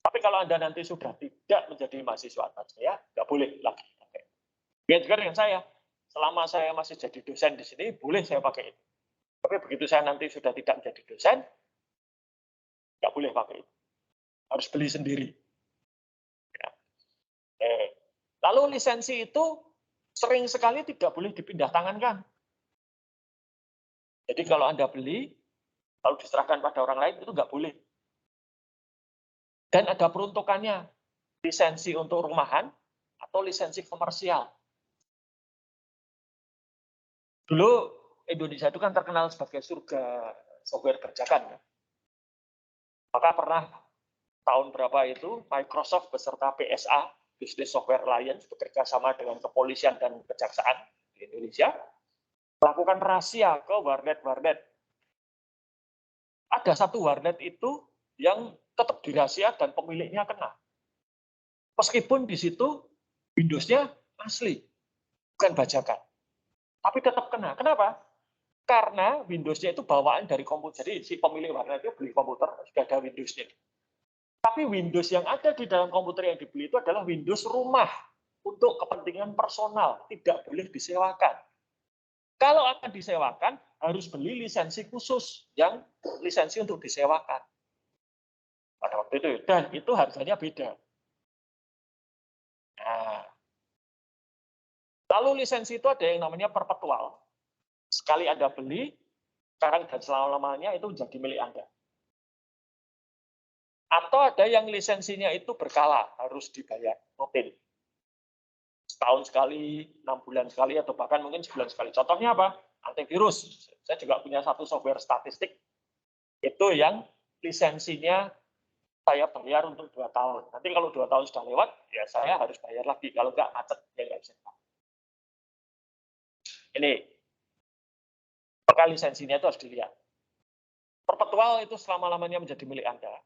Tapi kalau Anda nanti sudah tidak menjadi mahasiswa Atmajaya, nggak boleh lagi pakai. Begitu juga dengan saya. Selama saya masih jadi dosen di sini, boleh saya pakai itu. Tapi begitu saya nanti sudah tidak menjadi dosen, nggak boleh pakai itu. Harus beli sendiri. Ya. Lalu lisensi itu sering sekali tidak boleh dipindah tangankan. Jadi kalau Anda beli, lalu diserahkan pada orang lain, itu nggak boleh. Dan ada peruntukannya, lisensi untuk rumahan atau lisensi komersial. Dulu Indonesia itu kan terkenal sebagai surga software kerjakan. Ya. Maka pernah tahun berapa itu Microsoft beserta BSA, Business Software Alliance, bekerja sama dengan kepolisian dan kejaksaan di Indonesia, melakukan rahasia ke warnet-warnet. Ada satu warnet itu yang tetap dirahasia dan pemiliknya kena. Meskipun di situ Windows-nya asli, bukan bajakan. Tapi tetap kena. Kenapa? Karena Windows-nya itu bawaan dari komputer. Jadi si pemilik warnet itu beli komputer, sudah ada Windows-nya. Tapi Windows yang ada di dalam komputer yang dibeli itu adalah Windows rumah untuk kepentingan personal, tidak boleh disewakan. Kalau akan disewakan, harus beli lisensi khusus yang lisensi untuk disewakan. Pada waktu itu, dan itu harganya beda. Nah, lalu lisensi itu ada yang namanya perpetual. Sekali Anda beli, sekarang dan selama-lamanya itu menjadi milik Anda. Atau ada yang lisensinya itu berkala, harus dibayar rutin. Setahun sekali, 6 bulan sekali, atau bahkan mungkin sebulan sekali. Contohnya apa? Antivirus. Saya juga punya satu software statistik, itu yang lisensinya saya bayar untuk 2 tahun. Nanti kalau 2 tahun sudah lewat, ya saya harus bayar lagi. Kalau nggak, macet, ya nggak bisa. Ini, maka lisensinya itu harus dilihat. Perpetual itu selama-lamanya menjadi milik Anda.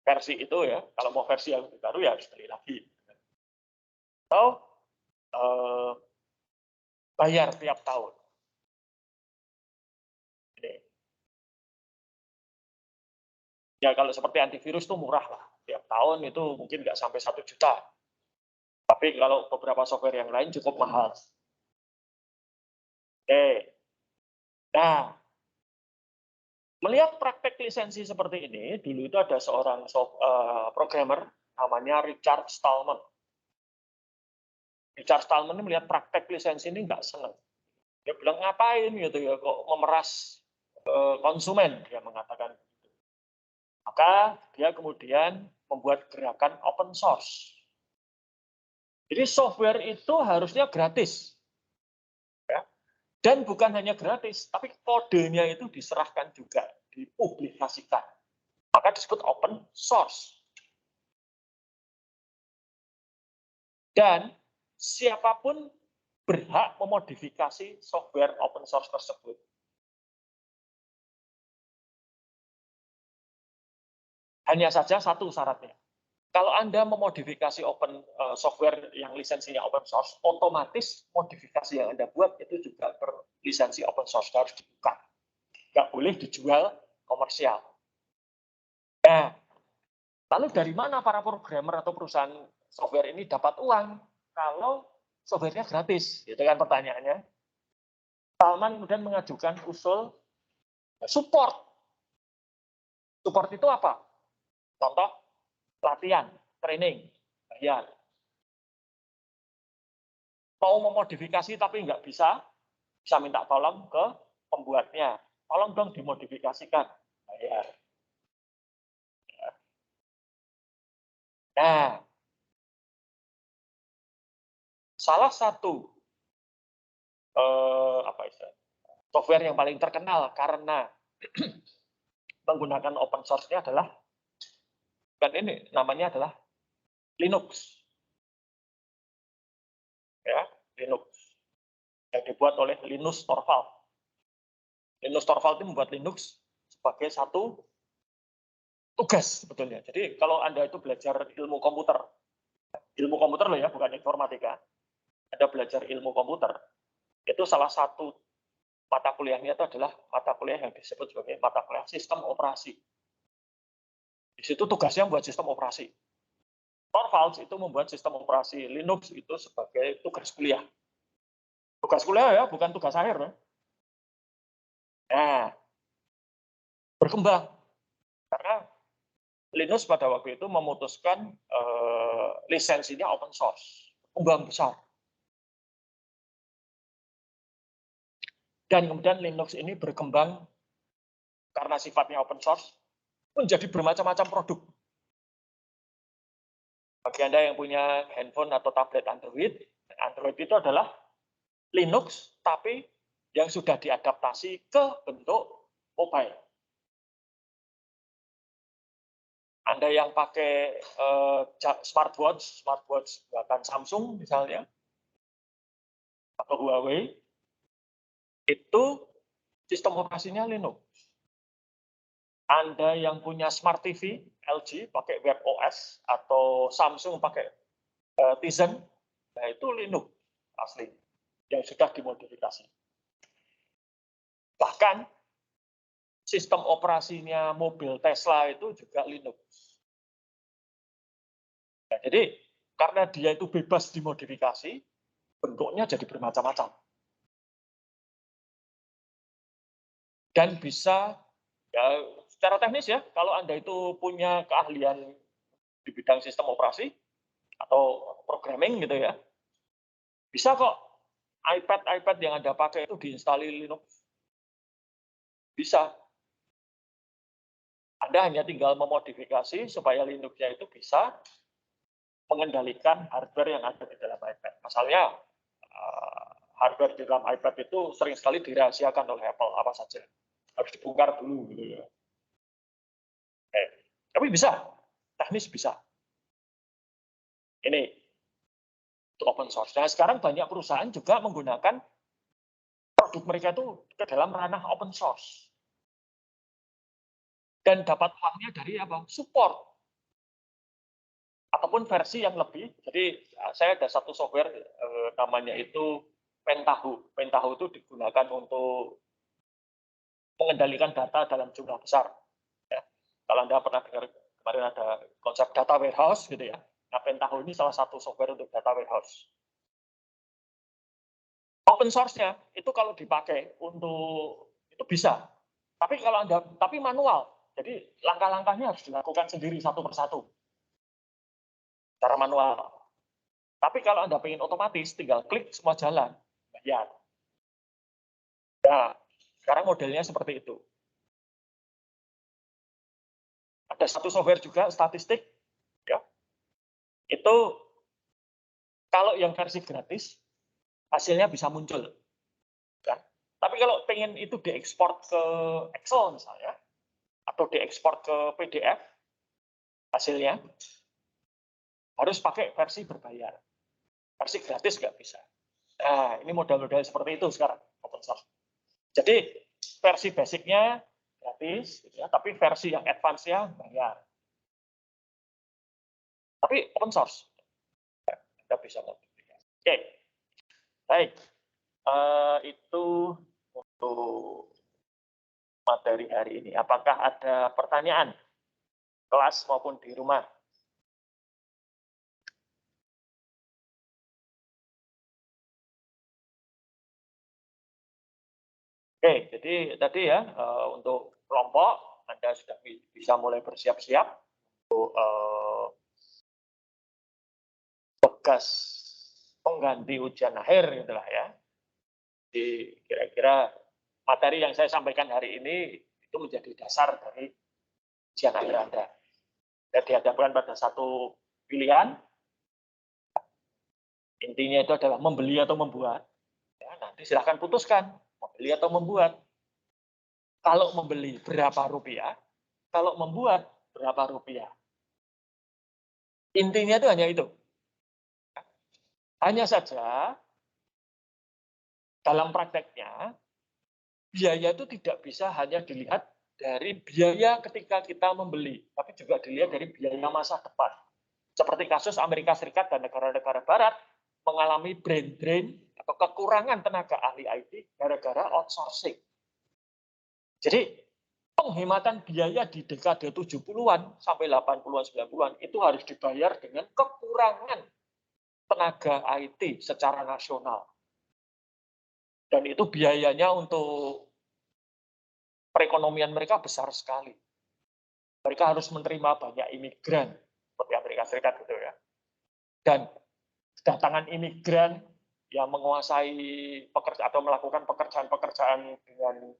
Versi itu ya, kalau mau versi yang lebih baru ya harus beli lagi. Atau bayar tiap tahun. Ini. Ya kalau seperti antivirus itu murah lah. Tiap tahun itu mungkin nggak sampai 1 juta. Tapi kalau beberapa software yang lain cukup mahal. Oke. Nah, melihat praktek lisensi seperti ini, dulu itu ada seorang programmer namanya Richard Stallman. Richard Stallman ini melihat praktek lisensi ini nggak senang. Dia bilang ngapain gitu ya, kok memeras konsumen, dia mengatakan. Maka dia kemudian membuat gerakan open source. Jadi software itu harusnya gratis. Ya. Dan bukan hanya gratis, tapi kodenya itu diserahkan juga, dipublikasikan. Maka disebut open source. Dan siapapun berhak memodifikasi software open source tersebut. Hanya saja satu syaratnya. Kalau Anda memodifikasi software yang lisensinya open source, otomatis modifikasi yang Anda buat itu juga berlisensi open source, harus dibuka. Nggak boleh dijual komersial. Nah, lalu dari mana para programmer atau perusahaan software ini dapat uang kalau softwarenya gratis? Itu kan pertanyaannya. Salman kemudian mengajukan usul support. Support itu apa? Contoh, latihan, training, bayar. Mau memodifikasi tapi nggak bisa minta tolong ke pembuatnya. Tolong dong dimodifikasikan, bayar. Nah, salah satu software yang paling terkenal karena menggunakan open source-nya adalah, kan ini namanya adalah Linux. Ya, Linux. Yang dibuat oleh Linus Torvalds. Linus Torvalds itu membuat Linux sebagai satu tugas sebetulnya. Jadi kalau Anda itu belajar ilmu komputer loh ya, bukan informatika. Anda belajar ilmu komputer, itu salah satu mata kuliahnya itu adalah mata kuliah yang disebut sebagai mata kuliah sistem operasi. Di situ tugasnya membuat sistem operasi. Torvalds itu membuat sistem operasi, Linux itu sebagai tugas kuliah. Tugas kuliah ya, bukan tugas akhir. Ya. Nah, berkembang. Karena Linux pada waktu itu memutuskan lisensinya open source. Berkembang besar. Dan kemudian Linux ini berkembang karena sifatnya open source, menjadi bermacam-macam produk. Bagi Anda yang punya handphone atau tablet Android, Android itu adalah Linux, tapi yang sudah diadaptasi ke bentuk mobile. Anda yang pakai smartwatch buatan Samsung misalnya, atau Huawei, itu sistem operasinya Linux. Anda yang punya smart TV, LG pakai WebOS, atau Samsung pakai Tizen, nah itu Linux asli, yang sudah dimodifikasi. Bahkan sistem operasinya mobil Tesla itu juga Linux. Nah, jadi karena dia itu bebas dimodifikasi, bentuknya jadi bermacam-macam. Dan bisa, ya secara teknis ya, kalau Anda itu punya keahlian di bidang sistem operasi atau programming gitu ya, bisa kok iPad yang Anda pakai itu diinstalin Linux. Bisa. Anda hanya tinggal memodifikasi supaya Linux-nya itu bisa mengendalikan hardware yang ada di dalam iPad. Masalahnya, hardware di dalam iPad itu sering sekali dirahasiakan oleh Apple, apa saja. Harus dibongkar dulu gitu ya. Tapi bisa, teknis bisa. Ini itu open source. Nah, sekarang banyak perusahaan juga menggunakan produk mereka itu ke dalam ranah open source. Dan dapat uangnya dari apa? Support. Ataupun versi yang lebih. Jadi saya ada satu software namanya itu Pentaho. Pentaho itu digunakan untuk mengendalikan data dalam jumlah besar. Ya. Kalau Anda pernah dengar kemarin ada konsep data warehouse gitu ya. Nah, Pentaho ini salah satu software untuk data warehouse. Open source-nya itu kalau dipakai untuk itu bisa. Tapi manual. Jadi langkah-langkahnya harus dilakukan sendiri satu persatu. Secara manual. Tapi kalau Anda pengen otomatis, tinggal klik semua jalan. Bayar. Nah, sekarang modelnya seperti itu. Ada satu software juga, statistik. Ya. Itu kalau yang versi gratis, hasilnya bisa muncul. Ya. Tapi kalau pengen itu diekspor ke Excel misalnya, atau diekspor ke PDF, hasilnya harus pakai versi berbayar. Versi gratis nggak bisa. Nah, ini model-model seperti itu sekarang, open source. Jadi, versi basicnya gratis, gitu ya, tapi versi yang advance-nya bayar. tapi open source. Anda bisa modifikasi. Oke, baik. Itu untuk materi hari ini. Apakah ada pertanyaan kelas maupun di rumah? Oke, jadi tadi ya untuk kelompok Anda sudah bisa mulai bersiap-siap untuk tugas pengganti ujian akhir gitulah ya. Jadi kira-kira materi yang saya sampaikan hari ini itu menjadi dasar dari ujian akhir Anda. Dan dihadapkan pada satu pilihan, intinya itu adalah membeli atau membuat. Ya, nanti silahkan putuskan, membeli atau membuat. Kalau membeli berapa rupiah, kalau membuat berapa rupiah. Intinya itu hanya itu. Hanya saja dalam prakteknya, biaya itu tidak bisa hanya dilihat dari biaya ketika kita membeli, tapi juga dilihat dari biaya masa depan. Seperti kasus Amerika Serikat dan negara-negara Barat mengalami brain drain atau kekurangan tenaga ahli IT gara-gara outsourcing. Jadi penghematan biaya di dekade 70-an sampai 80-an, 90-an itu harus dibayar dengan kekurangan tenaga IT secara nasional. Dan itu biayanya untuk perekonomian mereka besar sekali. Mereka harus menerima banyak imigran, seperti Amerika Serikat gitu ya. Dan kedatangan imigran yang menguasai pekerjaan atau melakukan pekerjaan-pekerjaan dengan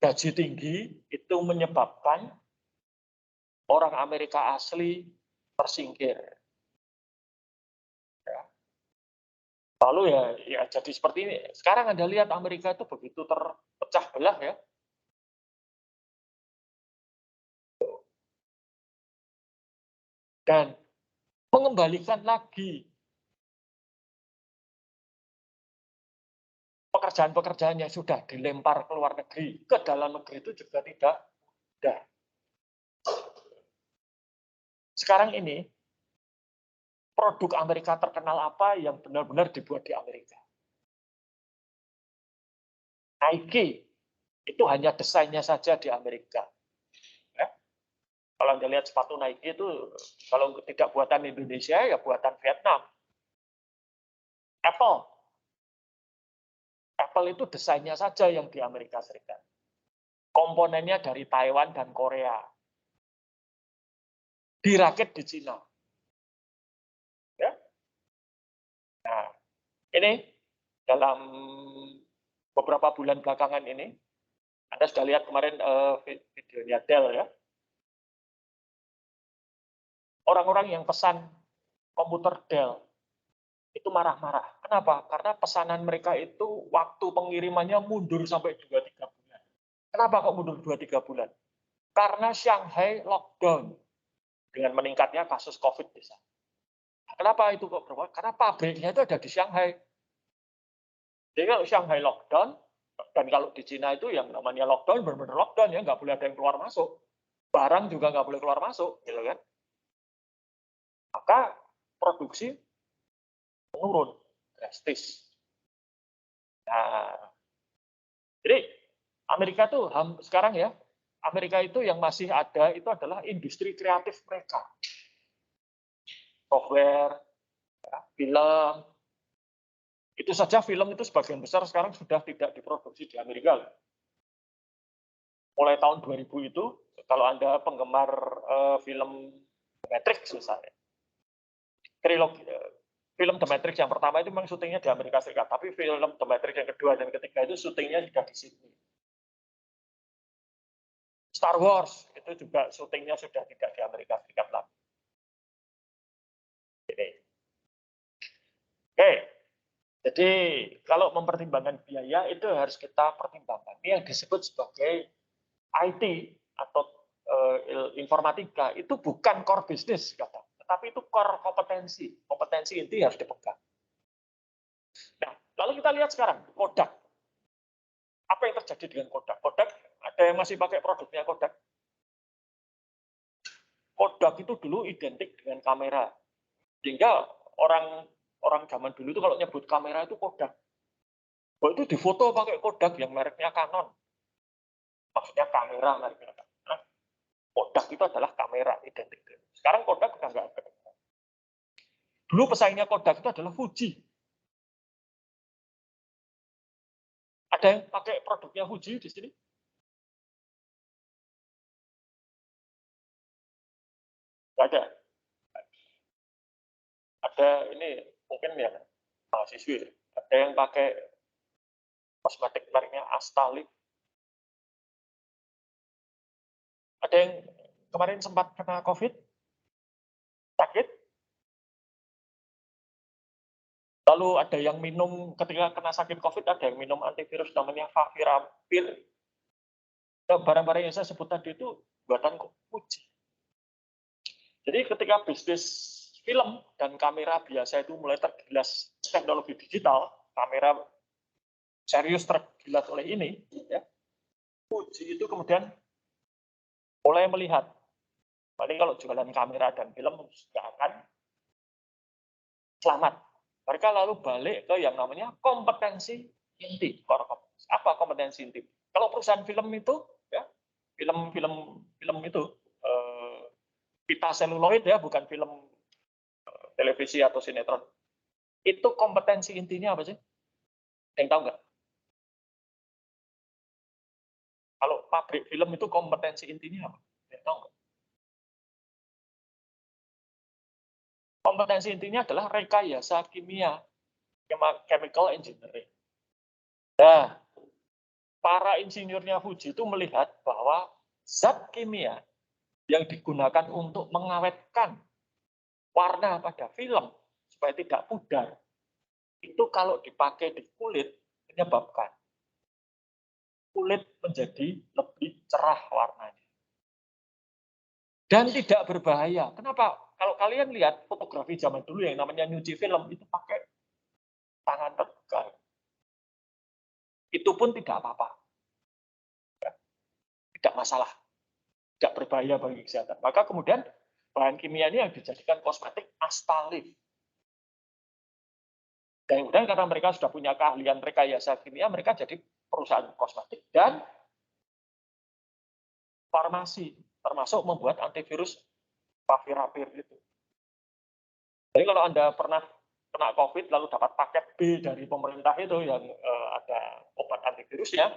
gaji tinggi itu menyebabkan orang Amerika asli tersingkir. Ya. Lalu ya jadi seperti ini. Sekarang Anda lihat Amerika itu begitu terpecah belah ya. Dan mengembalikan lagi pekerjaan-pekerjaan yang sudah dilempar ke luar negeri, ke dalam negeri itu juga tidak mudah. Sekarang ini, produk Amerika terkenal apa yang benar-benar dibuat di Amerika? Nike, itu hanya desainnya saja di Amerika. Ya. Kalau Anda lihat sepatu Nike itu, kalau tidak buatan Indonesia, ya buatan Vietnam. Apple itu desainnya saja yang di Amerika Serikat. Komponennya dari Taiwan dan Korea. Dirakit di Cina. Ya. Nah, ini dalam beberapa bulan belakangan ini, Anda sudah lihat kemarin videonya Dell ya. Orang-orang yang pesan komputer Dell itu marah-marah. Kenapa? Karena pesanan mereka itu waktu pengirimannya mundur sampai 2-3 bulan. Kenapa kok mundur 2-3 bulan? Karena Shanghai lockdown dengan meningkatnya kasus COVID di sana. Kenapa itu kok berubah? Karena pabriknya itu ada di Shanghai. Jadi kalau Shanghai lockdown, dan kalau di Cina itu yang namanya lockdown, benar-benar lockdown ya, nggak boleh ada yang keluar masuk. Barang juga nggak boleh keluar masuk, gitu kan. Maka produksi menurun drastis. Nah, jadi Amerika tuh sekarang ya, Amerika itu yang masih ada itu adalah industri kreatif mereka. Software, ya, film. Itu saja film itu sebagian besar sekarang sudah tidak diproduksi di Amerika. Mulai tahun 2000 itu, kalau Anda penggemar film Matrix misalnya, trilogi film The Matrix yang pertama itu memang syutingnya di Amerika Serikat, tapi film The Matrix yang kedua dan ketiga itu syutingnya sudah di Sydney. Star Wars itu juga syutingnya sudah tidak di Amerika Serikat lagi. Oke, jadi kalau mempertimbangkan biaya itu harus kita pertimbangkan. Ini yang disebut sebagai IT atau informatika itu bukan core bisnis, tetapi itu core kompetensi. Kompetensi inti harus dipegang. Nah, lalu kita lihat sekarang Kodak. Apa yang terjadi dengan Kodak? Kodak ada yang masih pakai produknya Kodak. Kodak itu dulu identik dengan kamera. Sehingga orang zaman dulu itu kalau nyebut kamera itu Kodak. Oh, itu difoto pakai Kodak yang mereknya Canon. Maksudnya kamera mereknya Canon. Kodak itu adalah kamera identik. Sekarang Kodak udah nggak ada. Dulu pesaingnya Kodak itu adalah Fuji. Ada yang pakai produknya Fuji di sini? Nggak ada. Ada ini mungkin ya mahasiswi. Ada yang pakai kosmetik mereknya Astalik. Ada yang kemarin sempat kena COVID, sakit. Lalu ada yang minum ketika kena sakit COVID, ada yang minum antivirus namanya Favipiravir. Barang-barang yang saya sebut tadi itu buatan Fuji. Jadi ketika bisnis film dan kamera biasa itu mulai tergilas teknologi digital, kamera serius tergilas oleh ini, ya, Fuji itu kemudian mulai melihat, paling kalau jualan kamera dan film nggak akan selamat. Mereka lalu balik ke yang namanya kompetensi inti. Apa kompetensi inti? Kalau perusahaan film itu, ya, film itu pita seluloid ya, bukan film televisi atau sinetron. Itu kompetensi intinya apa sih? Yang tahu nggak? Kalau pabrik film itu kompetensi intinya apa? Yang tahu nggak? Kompetensi intinya adalah rekayasa kimia, chemical engineering. Nah, para insinyurnya Fuji itu melihat bahwa zat kimia yang digunakan untuk mengawetkan warna pada film supaya tidak pudar, itu kalau dipakai di kulit menyebabkan kulit menjadi lebih cerah warnanya. Dan tidak berbahaya. Kenapa? Kalau kalian lihat fotografi zaman dulu yang namanya nyuci film, itu pakai tangan tegal. Itu pun tidak apa-apa. Tidak masalah. Tidak berbahaya bagi kesehatan. Maka kemudian bahan kimia ini yang dijadikan kosmetik Astalik. Dan kemudian karena mereka sudah punya keahlian rekayasa kimia, mereka jadi perusahaan kosmetik dan farmasi, termasuk membuat antivirus Favipiravir itu. Jadi kalau Anda pernah kena COVID lalu dapat paket B dari pemerintah itu yang ada obat antivirusnya,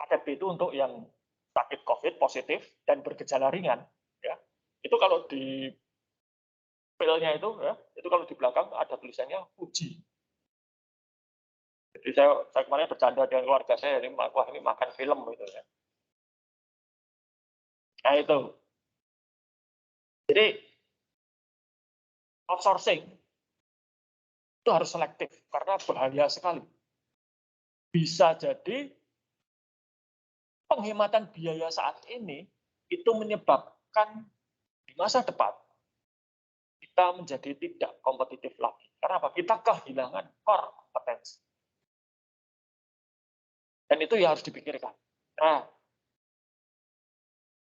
paket B itu untuk yang sakit COVID positif dan bergejala ringan, ya. Itu kalau di pilnya itu, ya, itu kalau di belakang ada tulisannya Fuji. Jadi saya kemarin bercanda dengan keluarga saya, ini wah ini makan film gitu ya. Nah itu. Jadi outsourcing itu harus selektif karena bahaya sekali. Bisa jadi penghematan biaya saat ini itu menyebabkan di masa depan kita menjadi tidak kompetitif lagi. Karena apa? Kita kehilangan core kompetensi. Dan itu yang harus dipikirkan. Nah,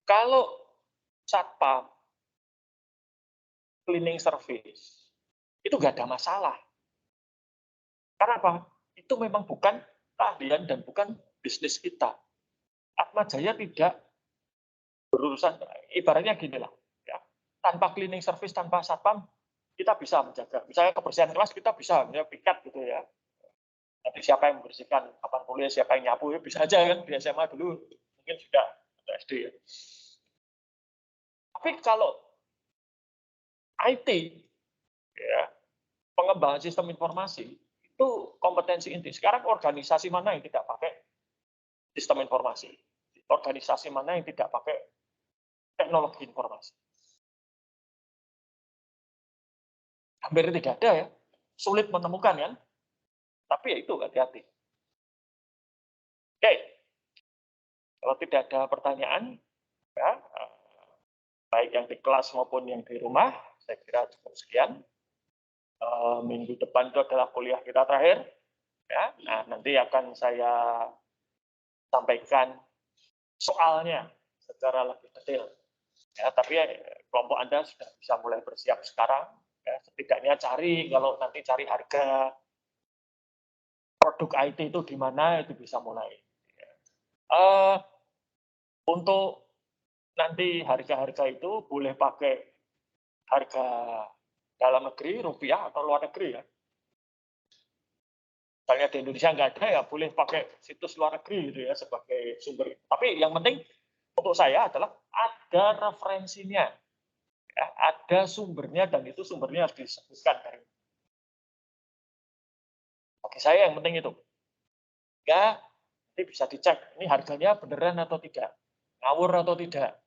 kalau satpam, cleaning service, itu nggak ada masalah. Karena apa? Itu memang bukan keahlian dan bukan bisnis kita. Atma Jaya tidak berurusan, ibaratnya gini lah, ya. Tanpa cleaning service, tanpa satpam, kita bisa menjaga. Misalnya kebersihan kelas kita bisa, misalnya piket gitu ya. Nanti siapa yang membersihkan papan tulis, siapa yang nyapu, ya bisa aja kan di SMA dulu mungkin sudah atau SD ya. Tapi kalau IT, ya, pengembangan sistem informasi itu kompetensi inti. Sekarang organisasi mana yang tidak pakai sistem informasi? Organisasi mana yang tidak pakai teknologi informasi? Hampir tidak ada ya. Sulit menemukan kan? Tapi ya itu hati-hati. Oke, kalau tidak ada pertanyaan, ya, baik yang di kelas maupun yang di rumah, saya kira cukup sekian. Minggu depan itu adalah kuliah kita terakhir. Ya, nah, nanti akan saya sampaikan soalnya secara lebih detail. Ya, tapi kelompok Anda sudah bisa mulai bersiap sekarang. Ya, setidaknya cari, kalau nanti cari harga produk IT itu di mana, itu bisa mulai. Uh, untuk nanti harga-harga itu boleh pakai harga dalam negeri, rupiah, atau luar negeri ya. Misalnya di Indonesia nggak ada, ya boleh pakai situs luar negeri gitu ya sebagai sumber. Tapi yang penting untuk saya adalah ada referensinya, ya, ada sumbernya, dan itu sumbernya harus disebutkan dari. Bagi saya yang penting itu. Ya, nanti bisa dicek ini harganya beneran atau tidak, ngawur atau tidak.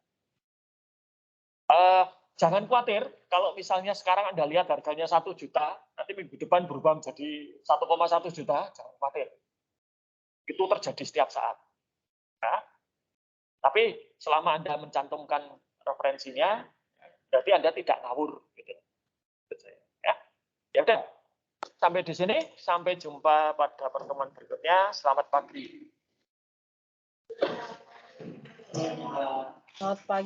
Jangan khawatir kalau misalnya sekarang Anda lihat harganya 1 juta, nanti minggu depan berubah menjadi 1,1 juta, jangan khawatir. Itu terjadi setiap saat. Nah, tapi selama Anda mencantumkan referensinya, berarti Anda tidak ngawur. Gitu. Ya, ya udah. Sampai di sini, sampai jumpa pada pertemuan berikutnya. Selamat pagi.
Selamat pagi.